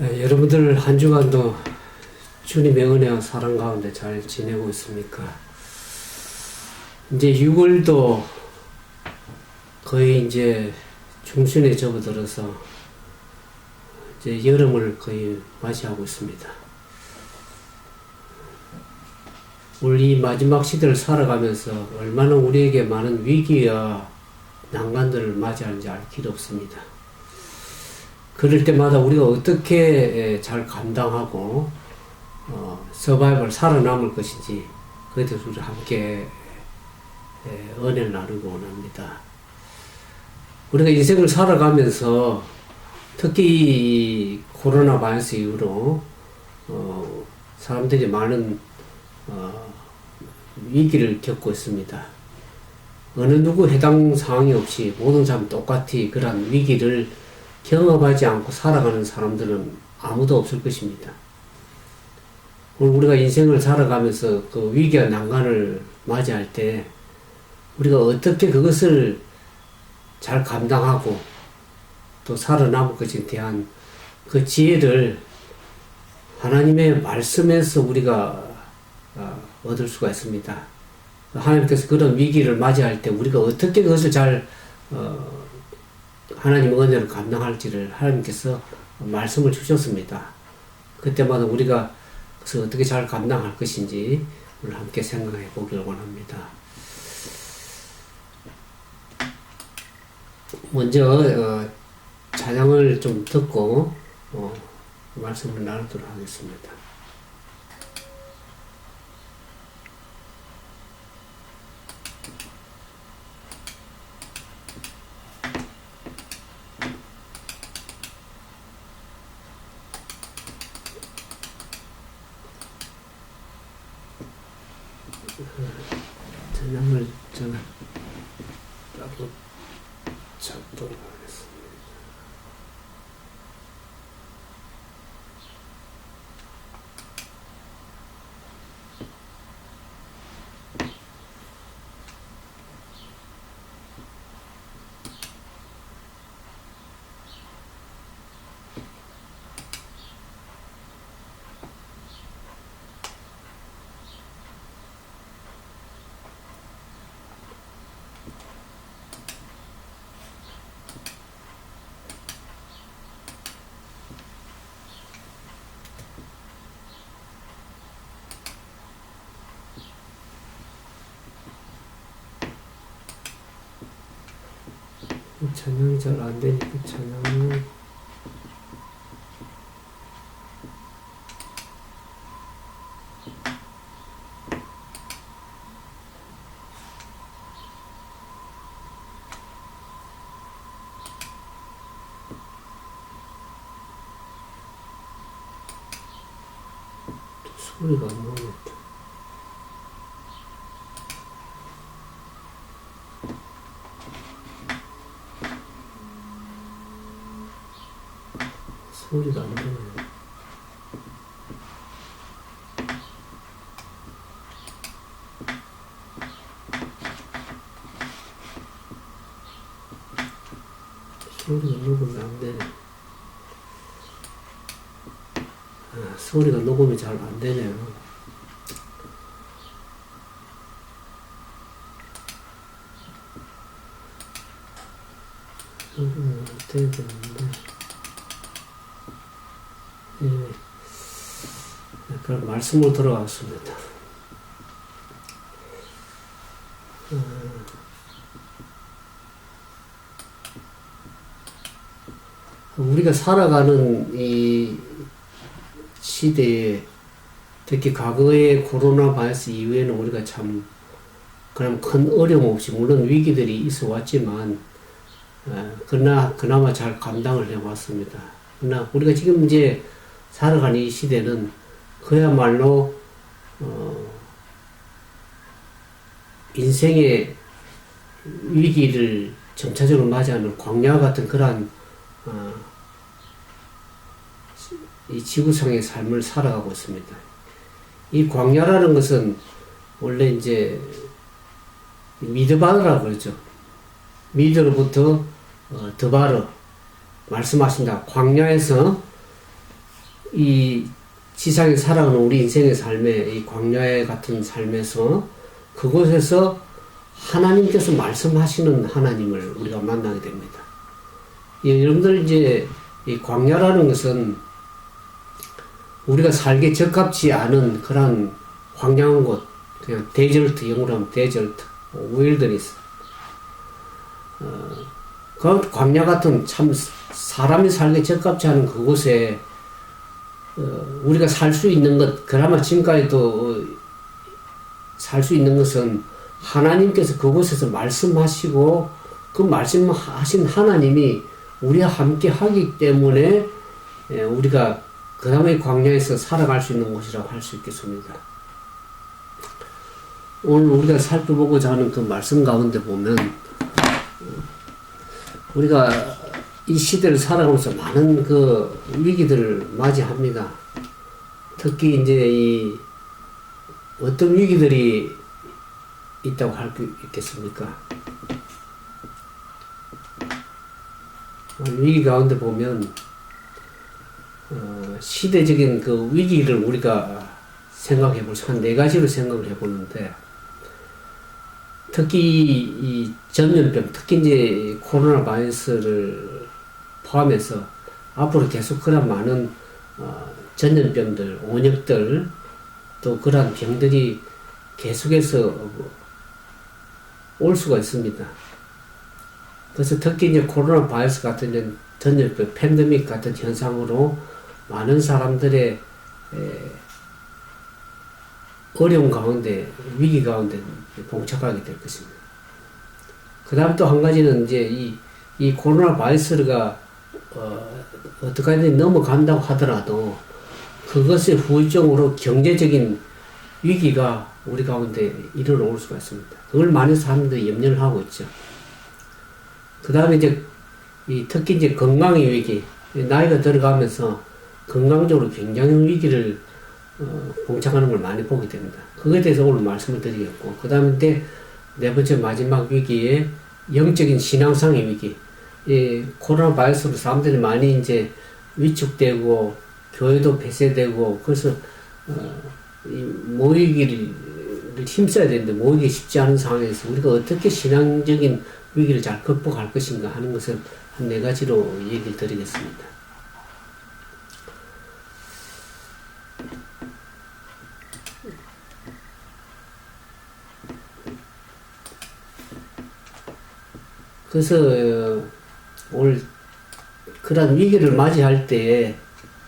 여러분들 한 주간도 주님의 은혜와 사랑 가운데 잘 지내고 있습니까? 이제 6월도 거의 이제 중순에 접어들어서 이제 여름을 거의 맞이하고 있습니다. 우리 마지막 시대를 살아가면서 얼마나 우리에게 많은 위기와 난관들을 맞이하는지 알 길이 없습니다. 그럴 때마다 우리가 어떻게 잘 감당하고 서바이벌 살아남을 것인지 그에 대해서 우리 함께 은혜를 나누고 원합니다. 우리가 인생을 살아가면서 특히 이 코로나 바이러스 이후로 사람들이 많은 위기를 겪고 있습니다. 어느 누구 해당 사항이 없이 모든 사람 똑같이 그러한 위기를 경험하지 않고 살아가는 사람들은 아무도 없을 것입니다. 우리가 인생을 살아가면서 그 위기와 난관을 맞이할 때 우리가 어떻게 그것을 잘 감당하고 또 살아남을 것에 대한 그 지혜를 하나님의 말씀에서 우리가 얻을 수가 있습니다. 하나님께서 그런 위기를 맞이할 때 우리가 어떻게 그것을 잘 하나님의 은혜를 감당할지를 하나님께서 말씀을 주셨습니다. 그때마다 우리가 그것을 어떻게 잘 감당할 것인지 오늘 함께 생각해 보기를 원합니다. 먼저 찬양을 좀 듣고 말씀을 나누도록 하겠습니다. 찬양을 저는 따로 찾도록 하겠습니다. 찬양이 잘 안 되니까 찬양을 소리가 안 나오겠다. 소리가 안 나와요. 소리가 녹음이 안 되네. 소리가 녹음이 잘 안 되네요. 소리가 안 돼야 되는데. 그럼 말씀으로 들어가겠습니다. 우리가 살아가는 이 시대에 특히 과거의 코로나 바이러스 이후에는 우리가 참 그럼 큰 어려움 없이 물론 위기들이 있어 왔지만 그러나 그나마 잘 감당을 해왔습니다. 그러나 우리가 지금 이제 살아가는 이 시대는 그야말로 인생의 위기를 점차적으로 맞이하는 광야 같은 그러한 이 지구상의 삶을 살아가고 있습니다. 이 광야라는 것은 원래 이제 미드바르라고 그러죠. 미드로부터 드바르 말씀하신다. 광야에서 이 지상에 살아가는 우리 인생의 삶에 이 광야 같은 삶에서 그곳에서 하나님께서 말씀하시는 하나님을 우리가 만나게 됩니다. 예, 여러분들 이제 이 광야라는 것은 우리가 살기 적합지 않은 그런 황량한 곳, 그냥 데절트, 영어로 하면 데절트, 윌더니스. 그 광야 같은 참 사람이 살기 적합지 않은 그곳에 우리가 살 수 있는 것, 그나마 지금까지도 살 수 있는 것은 하나님께서 그곳에서 말씀하시고 그 말씀하신 하나님이 우리와 함께 하기 때문에 우리가 그나마 이 광야에서 살아갈 수 있는 곳이라고 할 수 있겠습니다. 오늘 우리가 살펴보고자 하는 그 말씀 가운데 보면 우리가 이 시대를 살아가면서 많은 그 위기들을 맞이합니다. 특히 이제 이 어떤 위기들이 있다고 할 수 있겠습니까? 위기 가운데 보면 시대적인 그 위기를 우리가 생각해 볼 수 한 네 가지로 생각을 해 보는데, 특히 이 전염병, 특히 이제 코로나 바이러스를 포함해서 앞으로 계속 그런 많은 전염병들, 온역들, 또 그런 병들이 계속해서 올 수가 있습니다. 그래서 특히 이제 코로나 바이러스 같은 전염병, 팬데믹 같은 현상으로 많은 사람들의 어려운 가운데, 위기 가운데 봉착하게 될 것입니다. 그 다음 또 한 가지는 이제 이 코로나 바이러스가 어떻게든 넘어간다고 하더라도 그것의 후유증으로 경제적인 위기가 우리 가운데 일어날 수가 있습니다. 그걸 많은 사람들이 염려를 하고 있죠. 그 다음에 이제 특히 이제 건강의 위기, 나이가 들어가면서 건강적으로 굉장히 위기를 봉착하는 걸 많이 보게 됩니다. 그거에 대해서 오늘 말씀을 드리겠고, 그 다음에 네 번째 마지막 위기에 영적인 신앙상의 위기. 이 코로나 바이러스로 사람들이 많이 이제 위축되고 교회도 폐쇄되고, 그래서 이 모이기를 힘써야 되는데 모이기 쉽지 않은 상황에서 우리가 어떻게 신앙적인 위기를 잘 극복할 것인가 하는 것을 한 네 가지로 얘기를 드리겠습니다. 그래서 오늘 그런 위기를 맞이할 때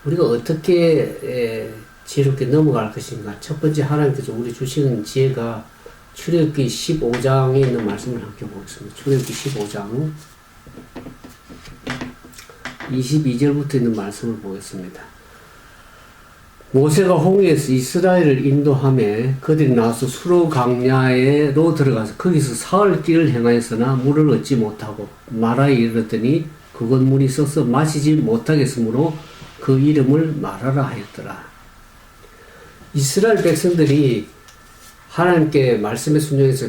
우리가 어떻게 지혜롭게 넘어갈 것인가. 첫 번째, 하나님께서 우리 주시는 지혜가 출애굽기 15장에 있는 말씀을 함께 보겠습니다. 출애굽기 15장 22절부터 있는 말씀을 보겠습니다. 모세가 홍해에서 이스라엘을 인도하며 그들이 나와서 수르 광야에로 들어가서 거기서 사흘 길을 행하였으나 물을 얻지 못하고 마라에 이르렀더니 그곳 물이 썩어 마시지 못하겠으므로 그 이름을 마라라 하였더라. 이스라엘 백성들이 하나님께 말씀에 순종해서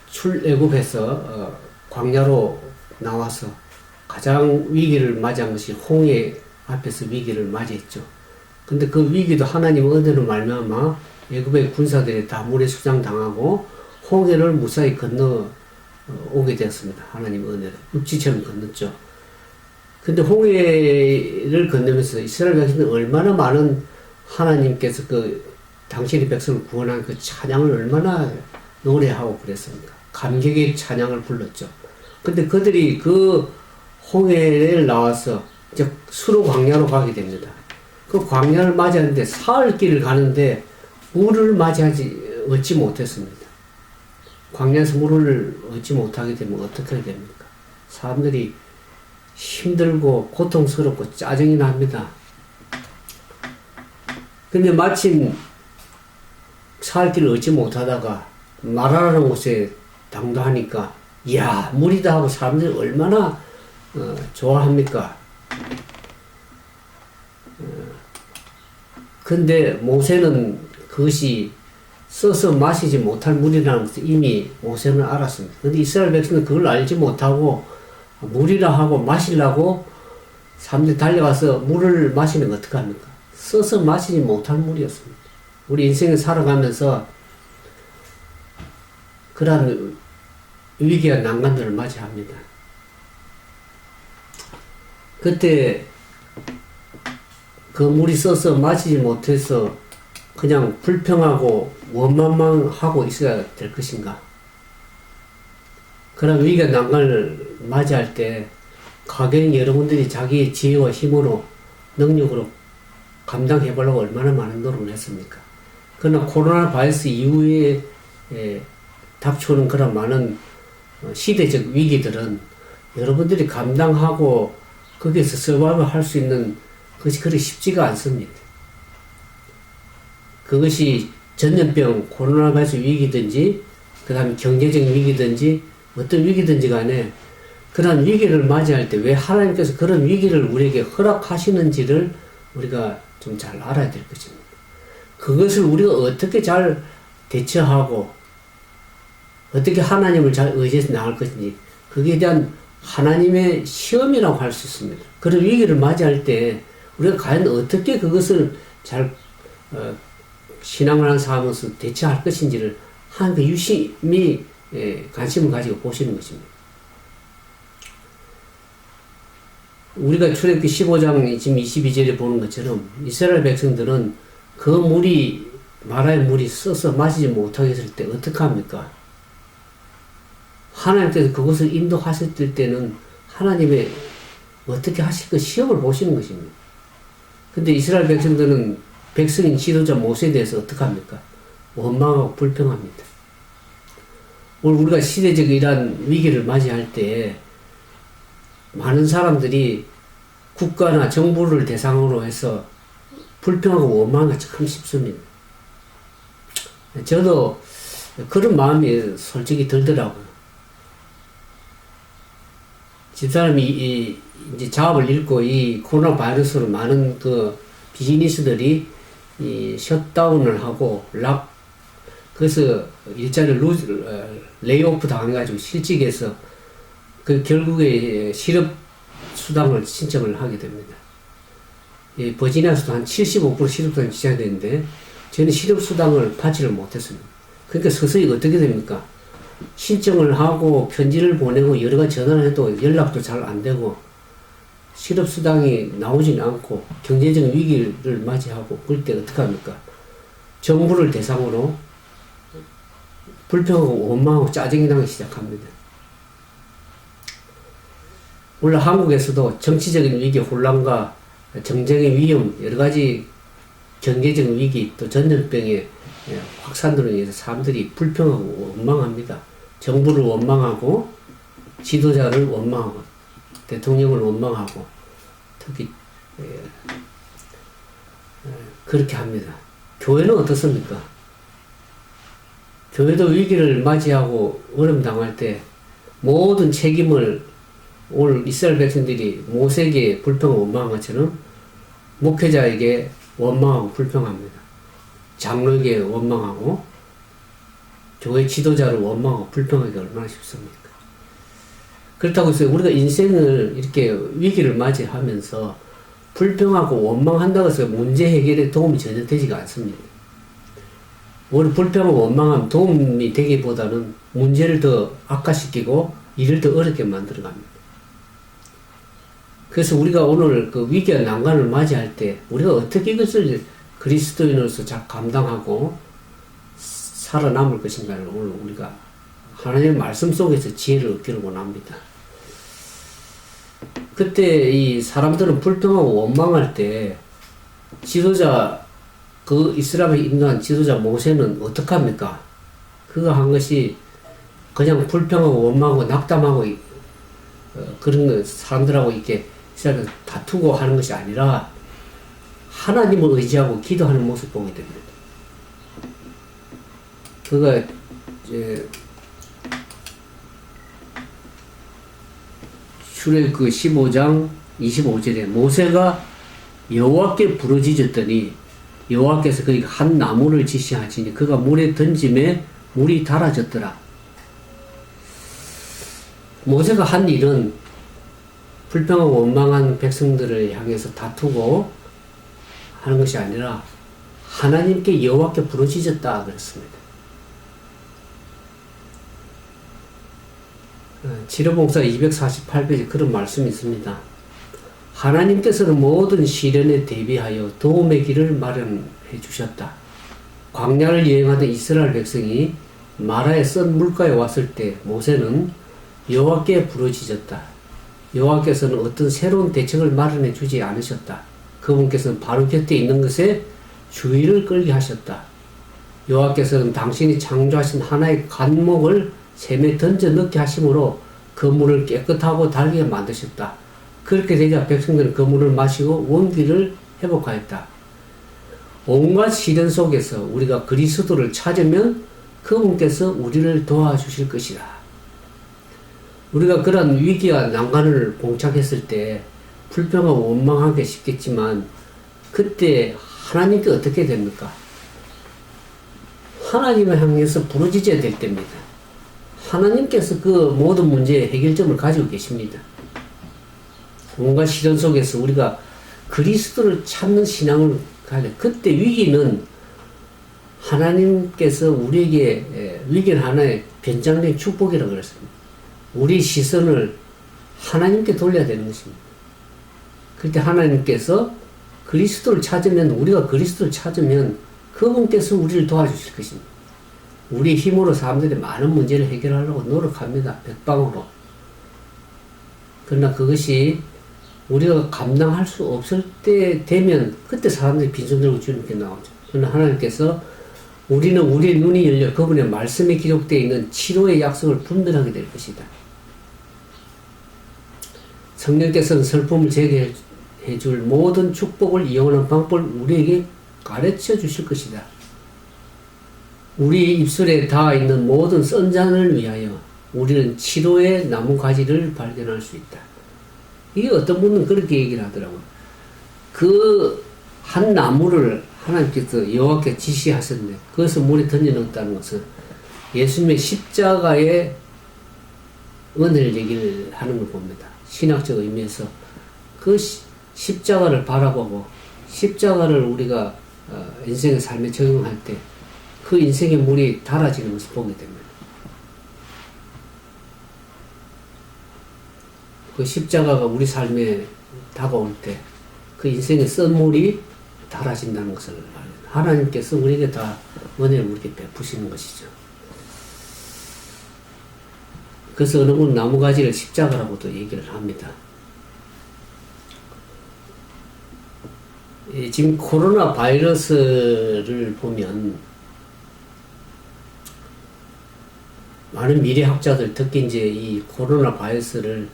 출애굽해서 광야로 나와서 가장 위기를 맞이한 것이 홍해 앞에서 위기를 맞이했죠. 근데 그 위기도 하나님의 은혜로 말미암아 애굽의 군사들이 다 물에 수장당하고 홍해를 무사히 건너 오게 되었습니다. 하나님의 은혜로 육지처럼 건넜죠. 근데 홍해를 건너면서 이스라엘 백성들은 얼마나 많은 하나님께서 당신의 백성을 구원한 그 찬양을 얼마나 노래하고 그랬습니까? 감격의 찬양을 불렀죠. 근데 그들이 그 홍해를 나와서 이제 수로 광야로 가게 됩니다. 그 광야를 맞이하는데 사흘 길을 가는데 물을 얻지 못했습니다. 광야에서 물을 얻지 못하게 되면 어떻게 됩니까? 사람들이 힘들고 고통스럽고 짜증이 납니다. 근데 마침 사흘 길을 얻지 못하다가 마라라는 곳에 당도하니까 이야 물이다 하고 사람들이 얼마나 좋아합니까? 근데 모세는 그것이 써서 마시지 못할 물이라는 것을 이미 모세는 알았습니다. 근데 이스라엘 백성은 그걸 알지 못하고 물이라 하고 마시려고 사람들이 달려가서 물을 마시면 어떡합니까? 써서 마시지 못할 물이었습니다. 우리 인생을 살아가면서 그러한 위기와 난관들을 맞이합니다. 그때 그 물이 써서 마시지 못해서 그냥 불평하고 원망만 하고 있어야 될 것인가? 그런 위기와 난관을 맞이할 때 가령 여러분들이 자기의 지혜와 힘으로 능력으로 감당해보려고 얼마나 많은 노력을 했습니까? 그러나 코로나 바이러스 이후에 닥쳐오는 그런 많은 시대적 위기들은 여러분들이 감당하고 거기에서 서바이벌 할 수 있는 것이 그리 쉽지가 않습니다. 그것이 전염병, 코로나 바이러스 위기든지 그 다음에 경제적 위기든지 어떤 위기든지 간에 그런 위기를 맞이할 때 왜 하나님께서 그런 위기를 우리에게 허락하시는지를 우리가 좀 잘 알아야 될 것입니다. 그것을 우리가 어떻게 잘 대처하고 어떻게 하나님을 잘 의지해서 나갈 것인지 거기에 대한 하나님의 시험이라고 할 수 있습니다. 그런 위기를 맞이할 때 우리가 과연 어떻게 그것을 잘 신앙을 삼아서 대처할 것인지를 하나님께 유심히 관심을 가지고 보시는 것입니다. 우리가 출애굽기 15장 지금 22절에 보는 것처럼 이스라엘 백성들은 그 물이 마라의 물이 써서 마시지 못하게 했을 때 어떻게 합니까? 하나님께서 그것을 인도하셨을 때는 하나님의 어떻게 하실 그 시험을 보시는 것입니다. 근데 이스라엘 백성들은 백성인 지도자 모세에 대해서 어떻게 합니까? 원망하고 불평합니다. 오늘 우리가 시대적 이러한 위기를 맞이할 때 많은 사람들이 국가나 정부를 대상으로 해서 불평하고 원망하기가 참 쉽습니다. 저도 그런 마음이 솔직히 들더라고요. 집사람이 이제 작업을 잃고 이 코로나 바이러스로 많은 그 비즈니스들이 이 셧다운을 하고 그래서 일자리를 레이오프 당해가지고 실직해서 그 결국에 실업 수당을 신청을 하게 됩니다. 이 버지니아에서도 한 75% 실업수당이 지정되는데 저는 실업수당을 받지를 못했습니다. 그러니까 서서히 어떻게 됩니까? 신청을 하고 편지를 보내고 여러 가지 전화를 해도 연락도 잘 안 되고 실업수당이 나오지는 않고 경제적 위기를 맞이하고 그럴 때 어떻게 합니까? 정부를 대상으로 불평하고 원망하고 짜증이 나기 시작합니다. 물론 한국에서도 정치적인 위기, 혼란과 정쟁의 위험, 여러 가지 경제적 위기, 또 전염병의 확산으로 인해서 사람들이 불평하고 원망합니다. 정부를 원망하고, 지도자를 원망하고, 대통령을 원망하고, 특히 그렇게 합니다. 교회는 어떻습니까? 교회도 위기를 맞이하고 어려움 당할 때 모든 책임을 오늘 이스라엘 백성들이 모세에게 불평하고 원망한 것처럼 목회자에게 원망하고 불평합니다. 장로에게 원망하고 교회 지도자를 원망하고 불평하기가 얼마나 쉽습니까? 그렇다고 해서 우리가 인생을 이렇게 위기를 맞이하면서 불평하고 원망한다고 해서 문제 해결에 도움이 전혀 되지가 않습니다. 오히려 불평하고 원망하면 도움이 되기보다는 문제를 더 악화시키고 일을 더 어렵게 만들어갑니다. 그래서 우리가 오늘 그 위기와 난관을 맞이할 때 우리가 어떻게 이것을 그리스도인으로서 잘 감당하고 살아남을 것인가를 오늘 우리가 하나님의 말씀 속에서 지혜를 얻기를 원합니다. 그때 이 사람들은 불평하고 원망할 때 지도자 그 이스라엘을 인도한 지도자 모세는 어떻게 합니까? 그가 한 것이 그냥 불평하고 원망하고 낙담하고 그런 거 사람들하고 이렇게 이스라엘을 다투고 하는 것이 아니라 하나님을 의지하고 기도하는 모습 보게 됩니다. 그가 이제 출애굽 15장 25절에 모세가 여호와께 부르짖었더니 여호와께서 그에게 한 나무를 지시하시니 그가 물에 던짐에 물이 달아졌더라. 모세가 한 일은 불평하고 원망한 백성들을 향해서 다투고 하는 것이 아니라 하나님께 여호와께 부르짖었다 그랬습니다. 치료봉사 248페이지 그런 말씀이 있습니다. 하나님께서는 모든 시련에 대비하여 도움의 길을 마련해 주셨다. 광야를 여행하던 이스라엘 백성이 마라의 썬 물가에 왔을 때 모세는 여호와께 부르짖었다. 여호와께서는 어떤 새로운 대책을 마련해 주지 않으셨다. 그분께서는 바로 곁에 있는 것에 주의를 끌게 하셨다. 여호와께서는 당신이 창조하신 하나의 간목을 샘에 던져 넣게 하심으로 그 물을 깨끗하고 달게 만드셨다. 그렇게 되자 백성들은 그 물을 마시고 원기를 회복하였다. 온갖 시련 속에서 우리가 그리스도를 찾으면 그분께서 우리를 도와주실 것이다. 우리가 그런 위기와 난관을 봉착했을 때 불평하고 원망하기 쉽겠지만 그때 하나님께 어떻게 됩니까? 하나님을 향해서 부르짖어야 될 때입니다. 하나님께서 그 모든 문제의 해결점을 가지고 계십니다. 온갖 시련 속에서 우리가 그리스도를 찾는 신앙을 가야 돼. 그때 위기는 하나님께서 우리에게 위기는 하나의 변장된 축복이라고 그랬습니다. 우리 시선을 하나님께 돌려야 되는 것입니다. 그때 하나님께서 그리스도를 찾으면 우리가 그리스도를 찾으면 그분께서 우리를 도와주실 것입니다. 우리 힘으로 사람들이 많은 문제를 해결하려고 노력합니다. 백방으로. 그러나 그것이 우리가 감당할 수 없을 때 되면 그때 사람들이 빈손 들고 주님께 나오죠. 그러나 하나님께서 우리는 우리의 눈이 열려 그분의 말씀에 기록되어 있는 치료의 약속을 분별하게 될 것이다. 성령께서는 슬픔을 제거해 줄 모든 축복을 이용하는 방법을 우리에게 가르쳐 주실 것이다. 우리 입술에 닿아 있는 모든 썬잔을 위하여 우리는 치료의 나무가지를 발견할 수 있다. 이게 어떤 분은 그렇게 얘기를 하더라고요. 그 한 나무를 하나님께서 여호와께 지시하셨는데 그것을 물에 던져 넣었다는 것은 예수님의 십자가의 은혜를 얘기를 하는 걸 봅니다. 신학적 의미에서 그 십자가를 바라보고 십자가를 우리가 인생의 삶에 적용할 때 그 인생의 물이 달아지는 것을 보게 됩니다. 그 십자가가 우리 삶에 다가올 때 그 인생의 썬물이 달아진다는 것을 하나님께서 우리에게 다 은혜를 우리에게 베푸시는 것이죠. 그래서 어느 분은 나무가지를 십자가라고도 얘기를 합니다. 지금 코로나 바이러스를 보면 많은 미래학자들, 특히 이제 이 코로나 바이러스를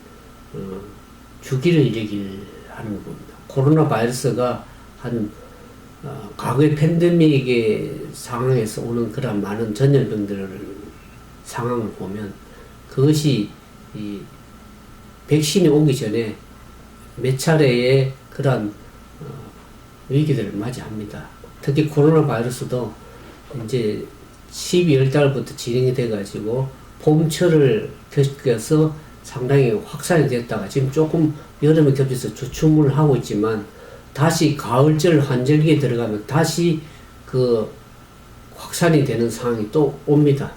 주기를 얘기를 하는 겁니다. 코로나 바이러스가 과거의 팬데믹의 상황에서 오는 그런 많은 전염병들 상황을 보면 그것이 이 백신이 오기 전에 몇 차례의 그런 위기들을 맞이합니다. 특히 코로나 바이러스도 이제 12월 달부터 진행이 돼가지고 봄철을 겪어서 상당히 확산이 됐다가 지금 조금 여름에 겹쳐서 주춤을 하고 있지만 다시 가을절 환절기에 들어가면 다시 그 확산이 되는 상황이 또 옵니다.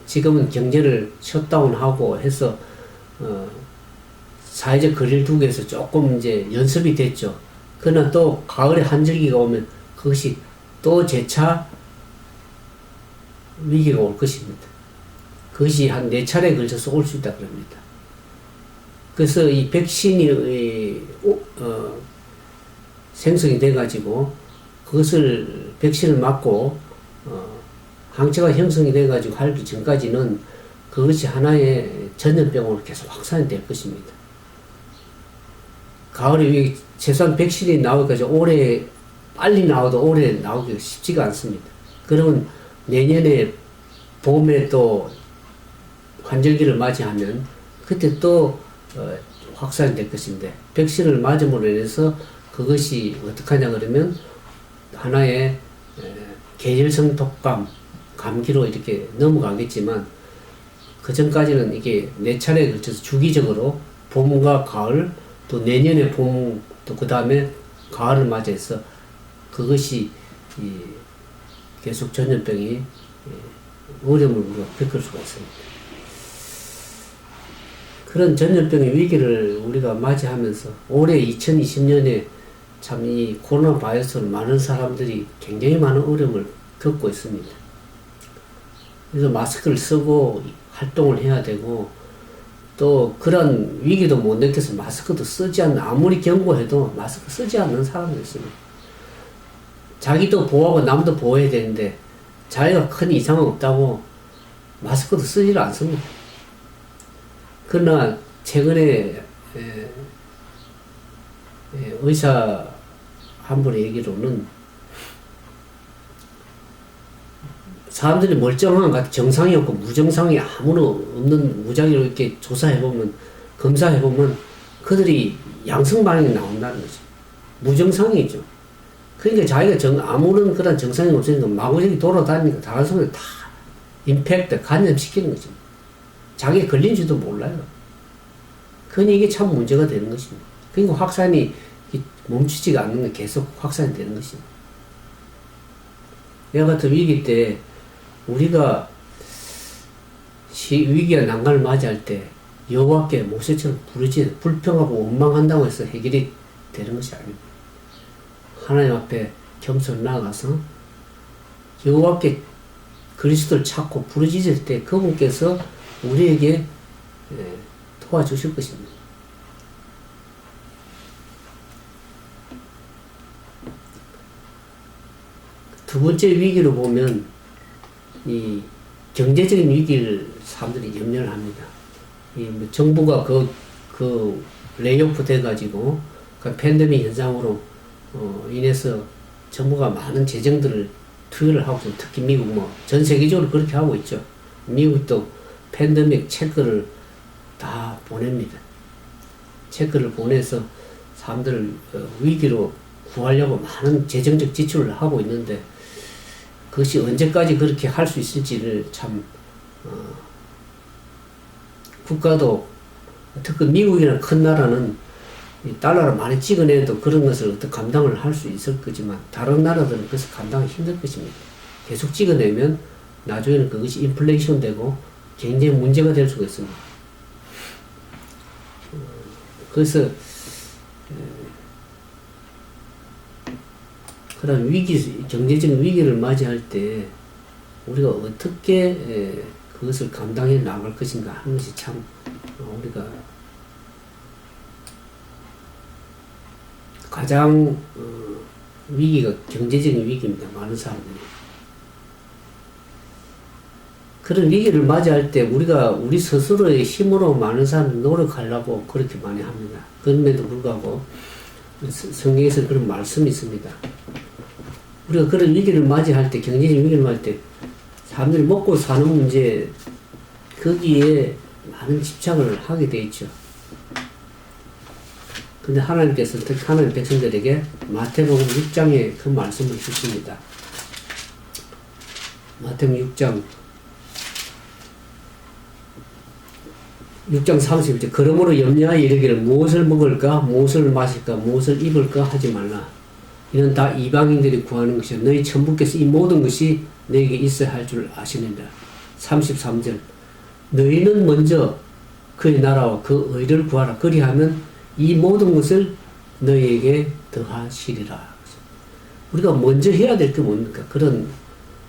지금은 경제를 셧다운하고 해서 사회적 거리를 두기 위해서 조금 이제 연습이 됐죠. 그러나 또 가을에 환절기가 오면 그것이 또 재차 위기가 올 것입니다. 그것이 한 4차례에 걸쳐서 올 수 있다 그럽니다. 그래서 이 백신이 생성이 돼가지고 그것을 백신을 맞고 항체가 형성이 돼가지고 하기 전까지는 그것이 하나의 전염병으로 계속 확산이 될 것입니다. 가을에 최소한 백신이 나오기까지 올해 빨리 나와도 올해 나오기가 쉽지가 않습니다. 그러면 내년에 봄에 또 환절기를 맞이하면 그때 또 확산이 될 것인데 백신을 맞음으로 인해서 그것이 어떻게 하냐 그러면 하나의 계절성 독감, 감기로 이렇게 넘어가겠지만 그 전까지는 이게 4차례에 걸쳐서 주기적으로 봄과 가을 또 내년에 봄 또 그 다음에 가을을 맞이해서 그것이 계속 전염병이 어려움을 우리가 겪을 수가 있습니다. 그런 전염병의 위기를 우리가 맞이하면서 올해 2020년에 참 이 코로나 바이러스로 많은 사람들이 굉장히 많은 어려움을 겪고 있습니다. 그래서 마스크를 쓰고 활동을 해야 되고, 또 그런 위기도 못 느껴서 마스크도 쓰지 않는, 아무리 경고해도 마스크 쓰지 않는 사람도 있습니다. 자기도 보호하고 남도 보호해야 되는데 자기가 큰 이상은 없다고 마스크도 쓰지를 않습니다. 그러나 최근에 의사 한 분의 얘기로는 사람들이 멀쩡한 것 같아, 정상이 없고 무증상이 아무런 없는 무작위로 이렇게 조사해보면, 검사해보면 그들이 양성 반응이 나온다는 거죠. 무증상이죠. 그러니까 자기가 아무런 그런 정상이 없으니까 마구잡이 돌아다니니까 다른 사람들 다 임팩트, 감염시키는 거죠. 자기가 걸린지도 몰라요. 그러니 이게 참 문제가 되는 것입니다. 그러니까 확산이 멈추지가 않는 게 계속 확산이 되는 것입니다. 이와 같은 위기 때 우리가 위기와 난관을 맞이할 때 여호와께 모세처럼 부르짖어 불평하고 원망한다고 해서 해결이 되는 것이 아닙니다. 하나님 앞에 겸손히 나아가서 여호와께 그리스도를 찾고 부르짖을 때 그분께서 우리에게 도와주실 것입니다. 두 번째 위기로 보면 이 경제적인 위기를 사람들이 염려를 합니다. 정부가 그 레이오프 돼가지고 그 팬데믹 현상으로 인해서 정부가 많은 재정들을 투여를 하고 있습니다. 특히 미국 전 세계적으로 그렇게 하고 있죠. 미국도 팬데믹 체크를 다 보냅니다. 체크를 보내서 사람들을 위기로 구하려고 많은 재정적 지출을 하고 있는데, 그것이 언제까지 그렇게 할 수 있을지를 참 국가도, 특히 미국이라는 큰 나라는 달러를 많이 찍어내도 그런 것을 어떻게 감당을 할 수 있을 거지만 다른 나라들은 그것을 감당하기 힘들 것입니다. 계속 찍어내면 나중에는 그것이 인플레이션 되고 굉장히 문제가 될 수가 있습니다. 그래서 그런 경제적인 위기를 맞이할 때 우리가 어떻게 그것을 감당해 나갈 것인가 하는 것이 참 우리가 가장 위기가 경제적인 위기입니다. 많은 사람들이. 그런 위기를 맞이할 때 우리 스스로의 힘으로 많은 사람들이 노력하려고 그렇게 많이 합니다. 그럼에도 불구하고 성경에서 그런 말씀이 있습니다. 우리가 그런 위기를 맞이할 때, 경제적인 위기를 맞이할 때 사람들이 먹고 사는 문제, 거기에 많은 집착을 하게 돼 있죠. 근데 하나님께서 특히 하나님 백성들에게 마태복음 6장에 그 말씀을 주십니다. 마태복음 6장 30절. 그러므로 염려하여 이르기를 무엇을 먹을까, 무엇을 마실까, 무엇을 입을까 하지 말라. 이는 다 이방인들이 구하는 것이요 너희 천부께서 이 모든 것이 너에게 있어야 할 줄 아시느니라. 33절. 너희는 먼저 그의 나라와 그 의를 구하라. 그리하면 이 모든 것을 너희에게 더하시리라. 우리가 먼저 해야 될 게 뭡니까? 그런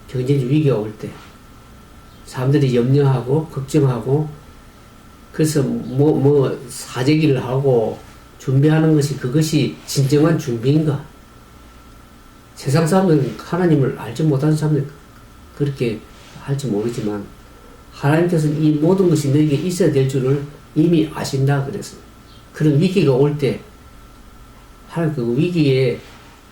경제적 위기가 올 때 사람들이 염려하고 걱정하고 그래서 사재기를 하고 준비하는 것이, 그것이 진정한 준비인가? 세상 사람들은 하나님을 알지 못하는 사람들 그렇게 할지 모르지만 하나님께서는 이 모든 것이 너에게 있어야 될 줄을 이미 아신다 그랬어요. 그런 위기가 올 때 하나님 그 위기에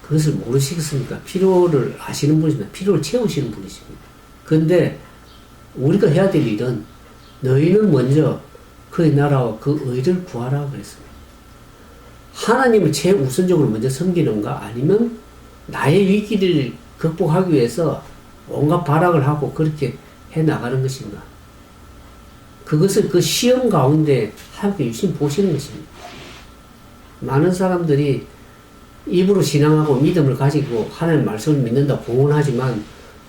그것을 모르시겠습니까? 필요를 아시는 분이십니다. 필요를 채우시는 분이십니다. 그런데 우리가 해야 될 일은 너희는 먼저 그의 나라와 그 의를 구하라 그랬습니다. 하나님을 최우선적으로 먼저 섬기는가, 아니면 나의 위기를 극복하기 위해서 온갖 발악을 하고 그렇게 해 나가는 것인가? 그것을 그 시험 가운데 하나님께 유심히 보시는 것입니다. 많은 사람들이 입으로 신앙하고 믿음을 가지고 하나님 말씀을 믿는다 공언하지만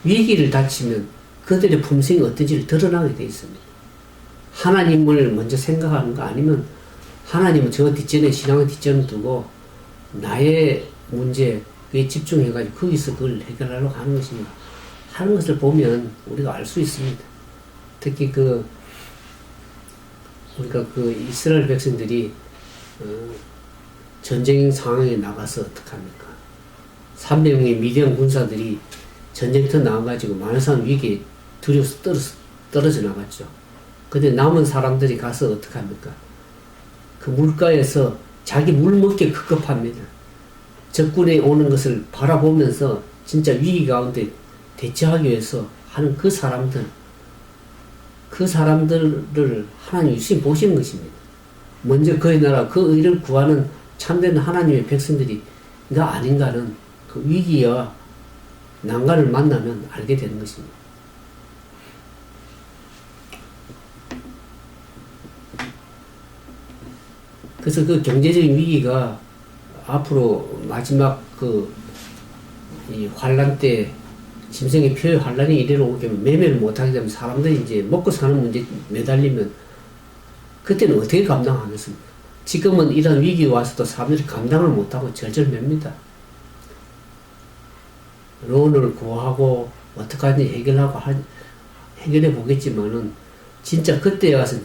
위기를 닥치면 그들의 품성이 어떤지를 드러나게 되어 있습니다. 하나님을 먼저 생각하는 거 아니면 하나님은 저 뒷전에 신앙의 뒷전을 두고 나의 문제에 집중해가지고 거기서 그걸 해결하려고 하는 것인가 하는 것을 보면 우리가 알 수 있습니다. 특히 우리가 이스라엘 백성들이 전쟁 상황에 나가서 어떡합니까? 300명의 미디안 군사들이 전쟁터 나와가지고 많은 사람 위기에 두려워서 떨어져 나갔죠. 근데 남은 사람들이 가서 어떡합니까? 그 물가에서 자기 물 먹기에 급급합니다. 적군이 오는 것을 바라보면서 진짜 위기 가운데 대처하기 위해서 하는 그 사람들을 하나님 유심히 보시는 것입니다. 먼저 그의 나라, 그 의를 구하는 참된 하나님의 백성들이가 아닌가는 그 위기와 난관을 만나면 알게 되는 것입니다. 그래서 그 경제적인 위기가 앞으로 마지막 이 환란 때 짐승의 표의 환란이 이르러 오게 되면 매매를 못하게 되면 사람들이 이제 먹고 사는 문제에 매달리면 그때는 어떻게 감당하겠습니까? 지금은 이런 위기가 와서도 사람들이 감당을 못하고 절절맵니다. 론을 구하고 어떡하든지 해결해 보겠지만은 진짜 그때 와서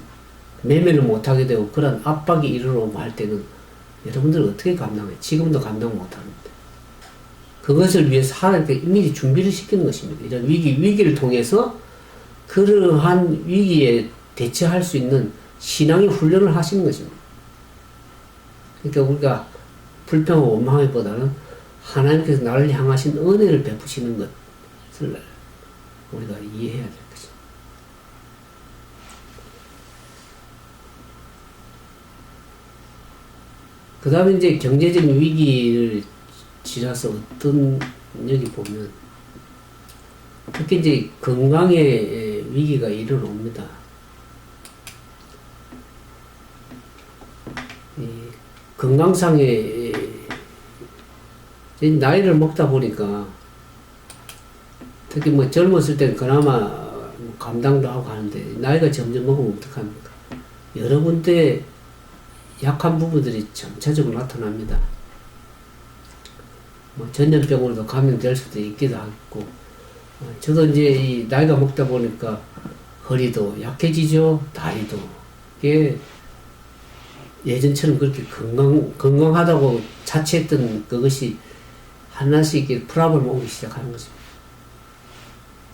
매매를 못하게 되고 그런 압박이 이르러 오고 할 때는 여러분들 어떻게 감당해요? 지금도 감당 못합니다. 그것을 위해서 하나님께 이미 준비를 시키는 것입니다. 이런 위기를 통해서 그러한 위기에 대처할 수 있는 신앙의 훈련을 하시는 것입니다. 그러니까 우리가 불평하고 원망하기보다는 하나님께서 나를 향하신 은혜를 베푸시는 것을 우리가 이해해야 될 것입니다. 그 다음에 이제 경제적인 위기를 지나서 여기 보면 특히 이제 건강의 위기가 일어납니다. 건강상의 나이를 먹다 보니까 특히 젊었을 때는 그나마 감당도 하고 하는데 나이가 점점 먹으면 어떡합니까? 여러 군데 약한 부분들이 점차적으로 나타납니다. 전염병으로도 감염될 수도 있기도 하고, 저도 이제 이 나이가 먹다 보니까 허리도 약해지죠, 다리도. 이게 예전처럼 그렇게 건강하다고 자처했던 그것이 하나씩 프라블럼 오기 시작하는 것입니다.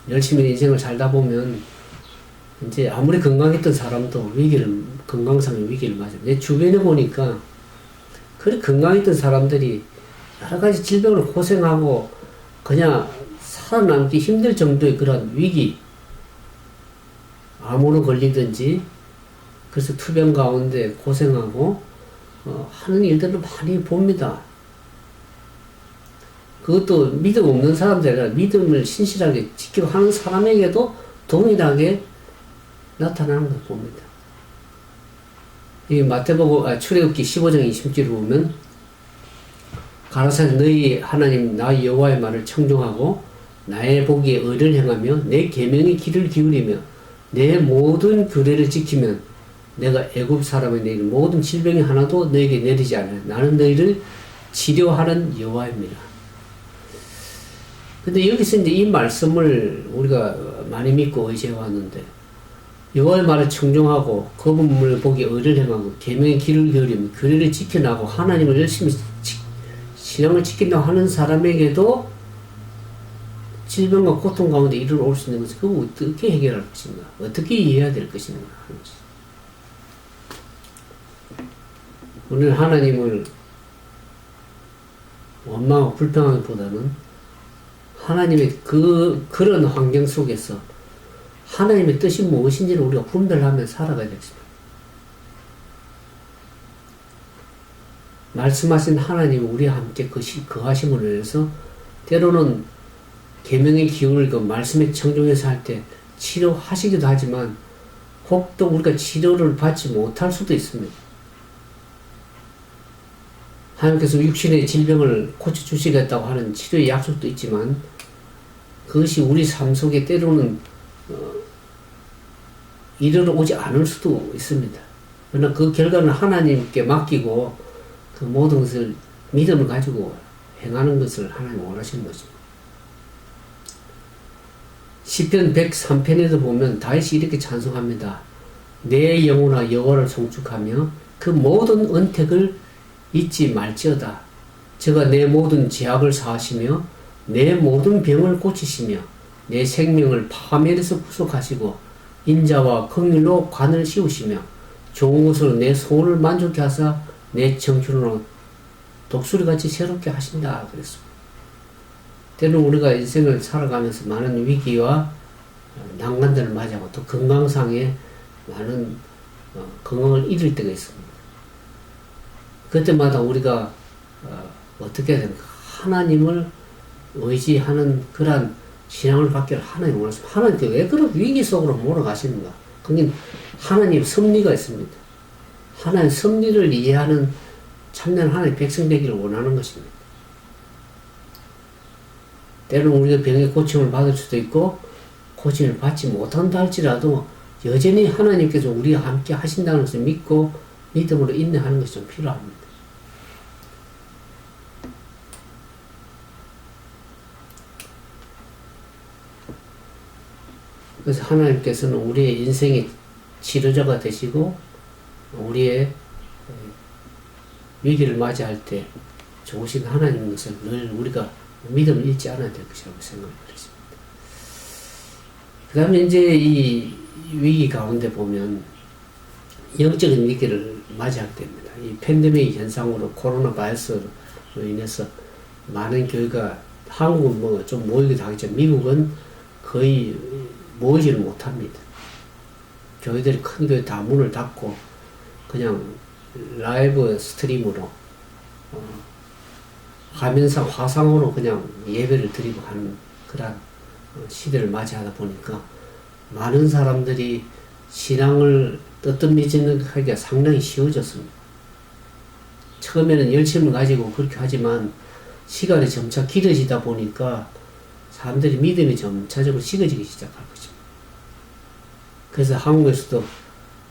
열심히 인생을 살다 보면 이제 아무리 건강했던 사람도 건강상의 위기를 맞아요. 내 주변에 보니까 그렇게 건강했던 사람들이 여러 가지 질병으로 고생하고 그냥 살아남기 힘들 정도의 그런 위기, 암으로 걸리든지 그래서 투병 가운데 고생하고 하는 일들을 많이 봅니다. 그것도 믿음 없는 사람들이 아니라 믿음을 신실하게 지키고 하는 사람에게도 동일하게 나타나는 걸 봅니다. 이 출애굽기 15장 20절을 보면 가라사대 너희 하나님 나 여호와의 말을 청종하고 나의 보기에 의를 행하며 내 계명의 귀를 기울이며 내 모든 규례를 지키면 내가 애굽 사람의 내릴 모든 질병이 하나도 너에게 내리지 않아요. 나는 너희를 치료하는 여호와입니다. 근데 여기서 이제 이 말씀을 우리가 많이 믿고 의지해 왔는데 여호와의 말을 청종하고 거부문을 보기에 의를 행하고 계명의 귀를 기울이며 규례를 지켜나고 하나님을 열심히 신앙을 지킨다고 하는 사람에게도 질병과 고통 가운데 이르러 올 수 있는 것을 그거 어떻게 해결할 것인가, 어떻게 이해해야 될 것인가 하는 것입니다. 오늘 하나님을 원망하고 불평하기보다는 하나님의 그런 환경 속에서 하나님의 뜻이 무엇인지를 우리가 분별하며 살아가야 되겠습니다. 말씀하신 하나님 우리와 함께 거하심으로 인해서 때로는 계명의 기운을 말씀에 청종해서 할 때 치료하시기도 하지만 혹 또 우리가 치료를 받지 못할 수도 있습니다. 하나님께서 육신의 질병을 고쳐주시겠다고 하는 치료의 약속도 있지만 그것이 우리 삶 속에 때로는 이르러 오지 않을 수도 있습니다. 그러나 그 결과는 하나님께 맡기고 그 모든 것을 믿음을 가지고 행하는 것을 하나님 원하시는 거죠. 시편 103편에도 보면 다윗이 이렇게 찬송합니다. 내 영혼아 여호와를 송축하며 그 모든 언택을 잊지 말지어다. 저가 내 모든 죄악을 사하시며 내 모든 병을 고치시며 내 생명을 파멸에서 구속하시고 인자와 긍휼로 관을 씌우시며 좋은 것으로 내 소원을 만족케 하사 내 청춘으로 독수리같이 새롭게 하신다. 그랬습니다. 때로는 우리가 인생을 살아가면서 많은 위기와 난관들을 맞이하고 또 건강상에 많은 건강을 잃을 때가 있습니다. 그때마다 우리가 어떻게 해야 됩니까? 하나님을 의지하는 그러한 신앙을 갖기를 하나님 원하십니다. 하나님께 왜 그런 위기 속으로 몰아가시는가? 그게 하나님 섭리가 있습니다. 하나님 섭리를 이해하는 참된 하나님 백성 되기를 원하는 것입니다. 때로는 우리가 병의 고침을 받을 수도 있고 고침을 받지 못한다 할지라도 여전히 하나님께서 우리와 함께 하신다는 것을 믿고 믿음으로 인내하는 것이 좀 필요합니다. 그래서 하나님께서는 우리의 인생의 치료자가 되시고 우리의 위기를 맞이할 때 좋으신 하나님인 것을 늘 우리가 믿음을 잃지 않아야 될 것이라고 생각을 했습니다. 그 다음에 이제 이 위기 가운데 보면 영적인 위기를 맞이하게 됩니다. 이 팬데믹 현상으로 코로나 바이러스로 인해서 많은 교회가 한국은 뭐 좀 모이기도 하겠지만 미국은 거의 모이지를 못합니다. 교회들이 큰 교회 다 문을 닫고 그냥 라이브 스트림으로 화면상 화상으로 그냥 예배를 드리고 하는 그런 시대를 맞이하다 보니까 많은 사람들이 신앙을 떠듬미지는 하기가 상당히 쉬워졌습니다. 처음에는 열심을 가지고 그렇게 하지만 시간이 점차 길어지다 보니까 사람들이 믿음이 점차적으로 식어지기 시작할 거죠. 그래서 한국에서도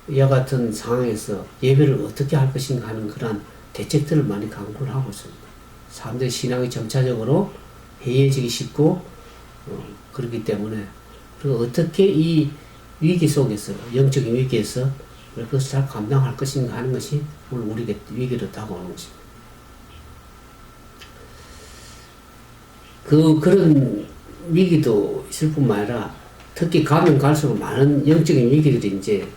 이와 같은 상황에서 예배를 어떻게 할 것인가 하는 그런 대책들을 많이 강구를 하고 있습니다. 사람들의 신앙이 점차적으로 해이해지기 쉽고 그렇기 때문에 그리고 어떻게 이 위기 속에서 영적인 위기에서 그것을 잘 감당할 것인가 하는 것이 오늘 우리에게 위기로 다가오는 것입니다. 그런 위기도 있을 뿐만 아니라 특히 가면 갈수록 많은 영적인 위기들이 이제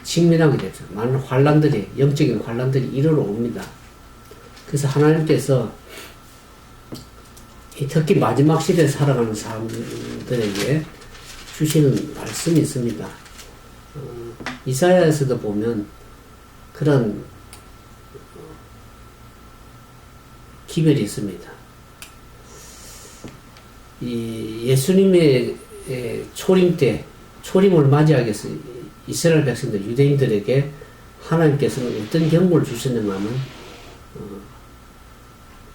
직면하게 되죠. 많은 환란들이 영적인 환란들이 이르러 옵니다. 그래서 하나님께서 특히 마지막 시대에 살아가는 사람들에게 주시는 말씀이 있습니다. 이사야에서도 보면 그런 기별이 있습니다. 이 예수님의 초림 때 초림을 맞이하기 위해서 이스라엘 백성들 유대인들에게 하나님께서는 어떤 경고를 주셨는가 하면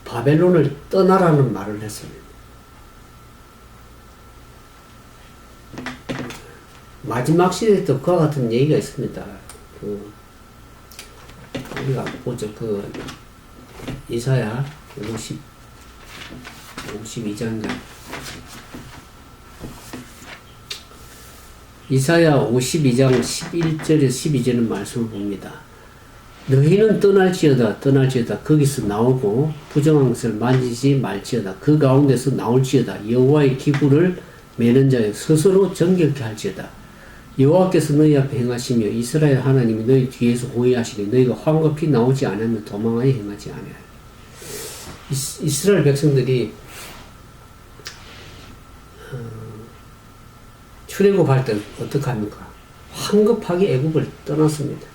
바벨론을 떠나라는 말을 했습니다. 마지막 시대에도 그와 같은 얘기가 있습니다. 우리가 보죠. 이사야 52장인가. 이사야 52장 11절에서 12절의 말씀을 봅니다. 너희는 떠날지어다 거기서 나오고 부정한 것을 만지지 말지어다 그 가운데서 나올지어다 여호와의 기구를 매는 자여 스스로 정결케 할지어다 여호와께서 너희 앞에 행하시며 이스라엘 하나님이 너희 뒤에서 호위하시니 너희가 황급히 나오지 않으면 도망하여 행하지 아니하리라. 이스라엘 백성들이 출애굽할 때 어떻게 합니까? 황급하게 애굽을 떠났습니다.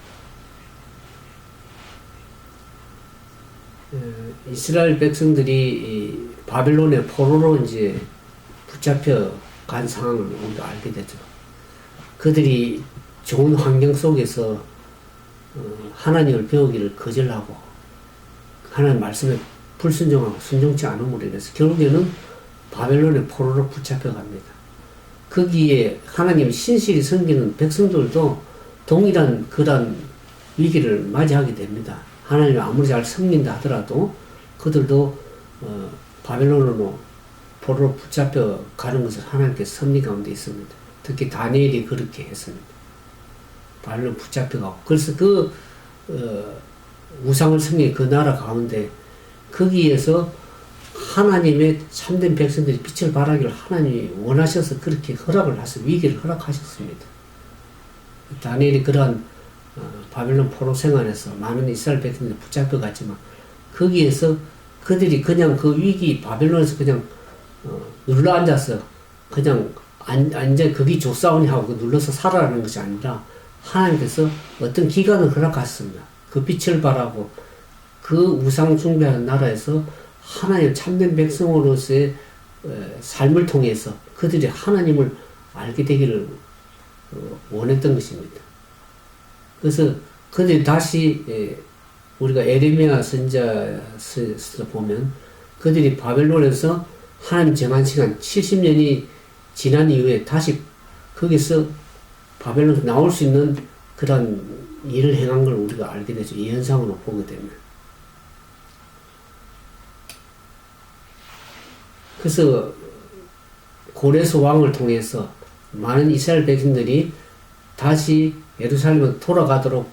이스라엘 백성들이 바빌론의 포로로 이제 붙잡혀 간 상황을 우리가 알게 되죠. 그들이 좋은 환경 속에서 하나님을 배우기를 거절하고 하나님 말씀에 불순종하고 순종치 않음으로 인해서 결국에는 바벨론의 포로로 붙잡혀 갑니다. 거기에 하나님 신실히 섬기는 백성들도 동일한 그런 위기를 맞이하게 됩니다. 하나님을 아무리 잘 섬긴다 하더라도 그들도 바벨론으로 포로로 붙잡혀 가는 것을 하나님께서 섭리 가운데 있습니다. 특히 다니엘이 그렇게 했습니다. 바벨론 붙잡혀가고 그래서 그 우상을 섬긴 그 나라 가운데 거기에서 하나님의 참된 백성들이 빛을 발하기를 하나님이 원하셔서 그렇게 허락을 하셔서 위기를 허락하셨습니다. 다니엘이 그러한 바벨론 포로 생활에서 많은 이스라엘 백성들이 붙잡혀갔지만 거기에서 그들이 그냥 그 위기 바벨론에서 그냥 눌러앉아서 그냥 앉아 거기 조사오니 하고 눌러서 살아라는 것이 아니라 하나님께서 어떤 기간을 허락하셨습니다. 그 빛을 발하고 그 우상 숭배하는 나라에서 하나님 참된 백성으로서의 삶을 통해서 그들이 하나님을 알게 되기를 원했던 것입니다. 그래서 그들이 다시 우리가 에레미야 선자서 보면 그들이 바벨론에서 하나님 정한 시간 70년이 지난 이후에 다시 거기서 바벨론에서 나올 수 있는 그런 일을 행한 걸 우리가 알게 되죠. 예언상으로 보게 되면. 그래서 고레스 왕을 통해서 많은 이스라엘 백성들이 다시 예루살렘으로 돌아가도록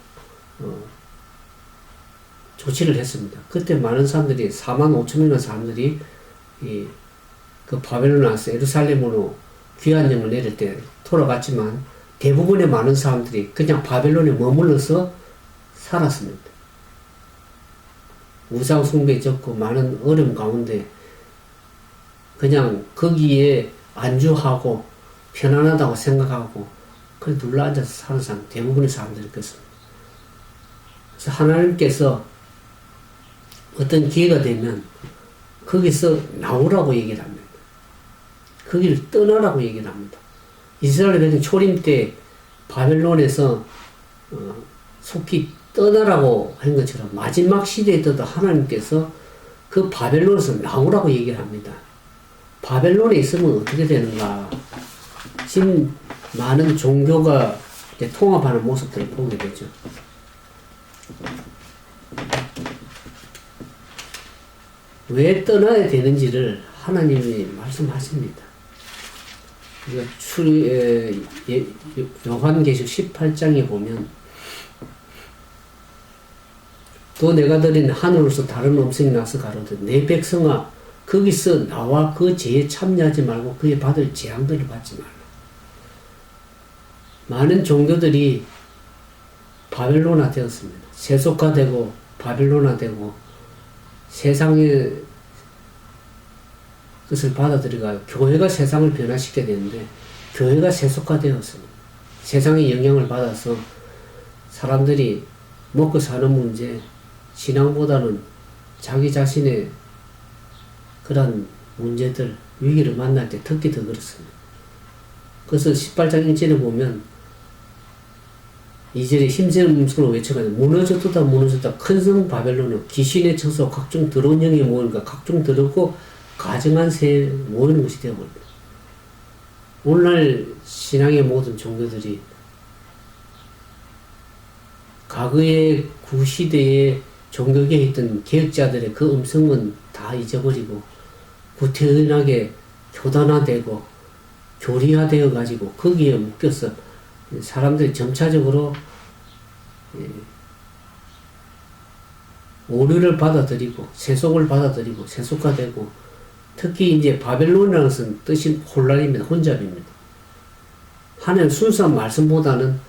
조치를 했습니다. 그때 많은 사람들이 4만 5천 명의 사람들이 그 바벨론 와서 예루살렘으로 귀환령을 내릴 때 돌아갔지만 대부분의 많은 사람들이 그냥 바벨론에 머물러서 살았습니다. 우상 숭배에 졌고 많은 어려움 가운데 그냥 거기에 안주하고 편안하다고 생각하고 그래 눌러앉아서 사는 사람 대부분의 사람들이 그렇습니다. 그래서 하나님께서 어떤 기회가 되면 거기서 나오라고 얘기를 합니다. 거기를 떠나라고 얘기를 합니다. 이스라엘 백성 초림 때 바벨론에서 속히 떠나라고 한 것처럼 마지막 시대에 떠도 하나님께서 그 바벨론에서 나오라고 얘기를 합니다. 바벨론에 있으면 어떻게 되는가? 지금 많은 종교가 이제 통합하는 모습들을 보게 되죠. 왜 떠나야 되는지를 하나님이 말씀하십니다. 요한계시록 18장에 보면 또 내가 들은 하늘로서 다른 음성이 나서 가로되 내 백성아 거기서 나와 그 죄에 참여하지 말고 그에 받을 재앙들을 받지 말라. 많은 종교들이 바벨론화 되었습니다. 세속화되고 바벨론화되고 세상의 것을 받아들여가 교회가 세상을 변화시켜야 되는데 교회가 세속화되었습니다. 세상의 영향을 받아서 사람들이 먹고 사는 문제, 신앙보다는 자기 자신의 그런 문제들, 위기를 만날 때 특히 더 그렇습니다. 그래서 18장 1절에 보면 2절에 힘세는 음성으로 외쳐가지고 무너졌다 무너졌다 큰 성 바벨론은 귀신의 처소 각종 더러운 영이 모이니까 각종 더럽고 가증한 새에 모이는 것이 되어버립니다. 오늘날 신앙의 모든 종교들이 과거의 구시대에 종교계에 있던 개혁자들의 그 음성은 다 잊어버리고 구태연하게 교단화되고 교리화되어 가지고 거기에 묶여서 사람들이 점차적으로 오류를 받아들이고 세속을 받아들이고 세속화되고 특히 이제 바벨론이라는 것은 뜻이 혼란입니다. 혼잡입니다. 하나님 순수한 말씀보다는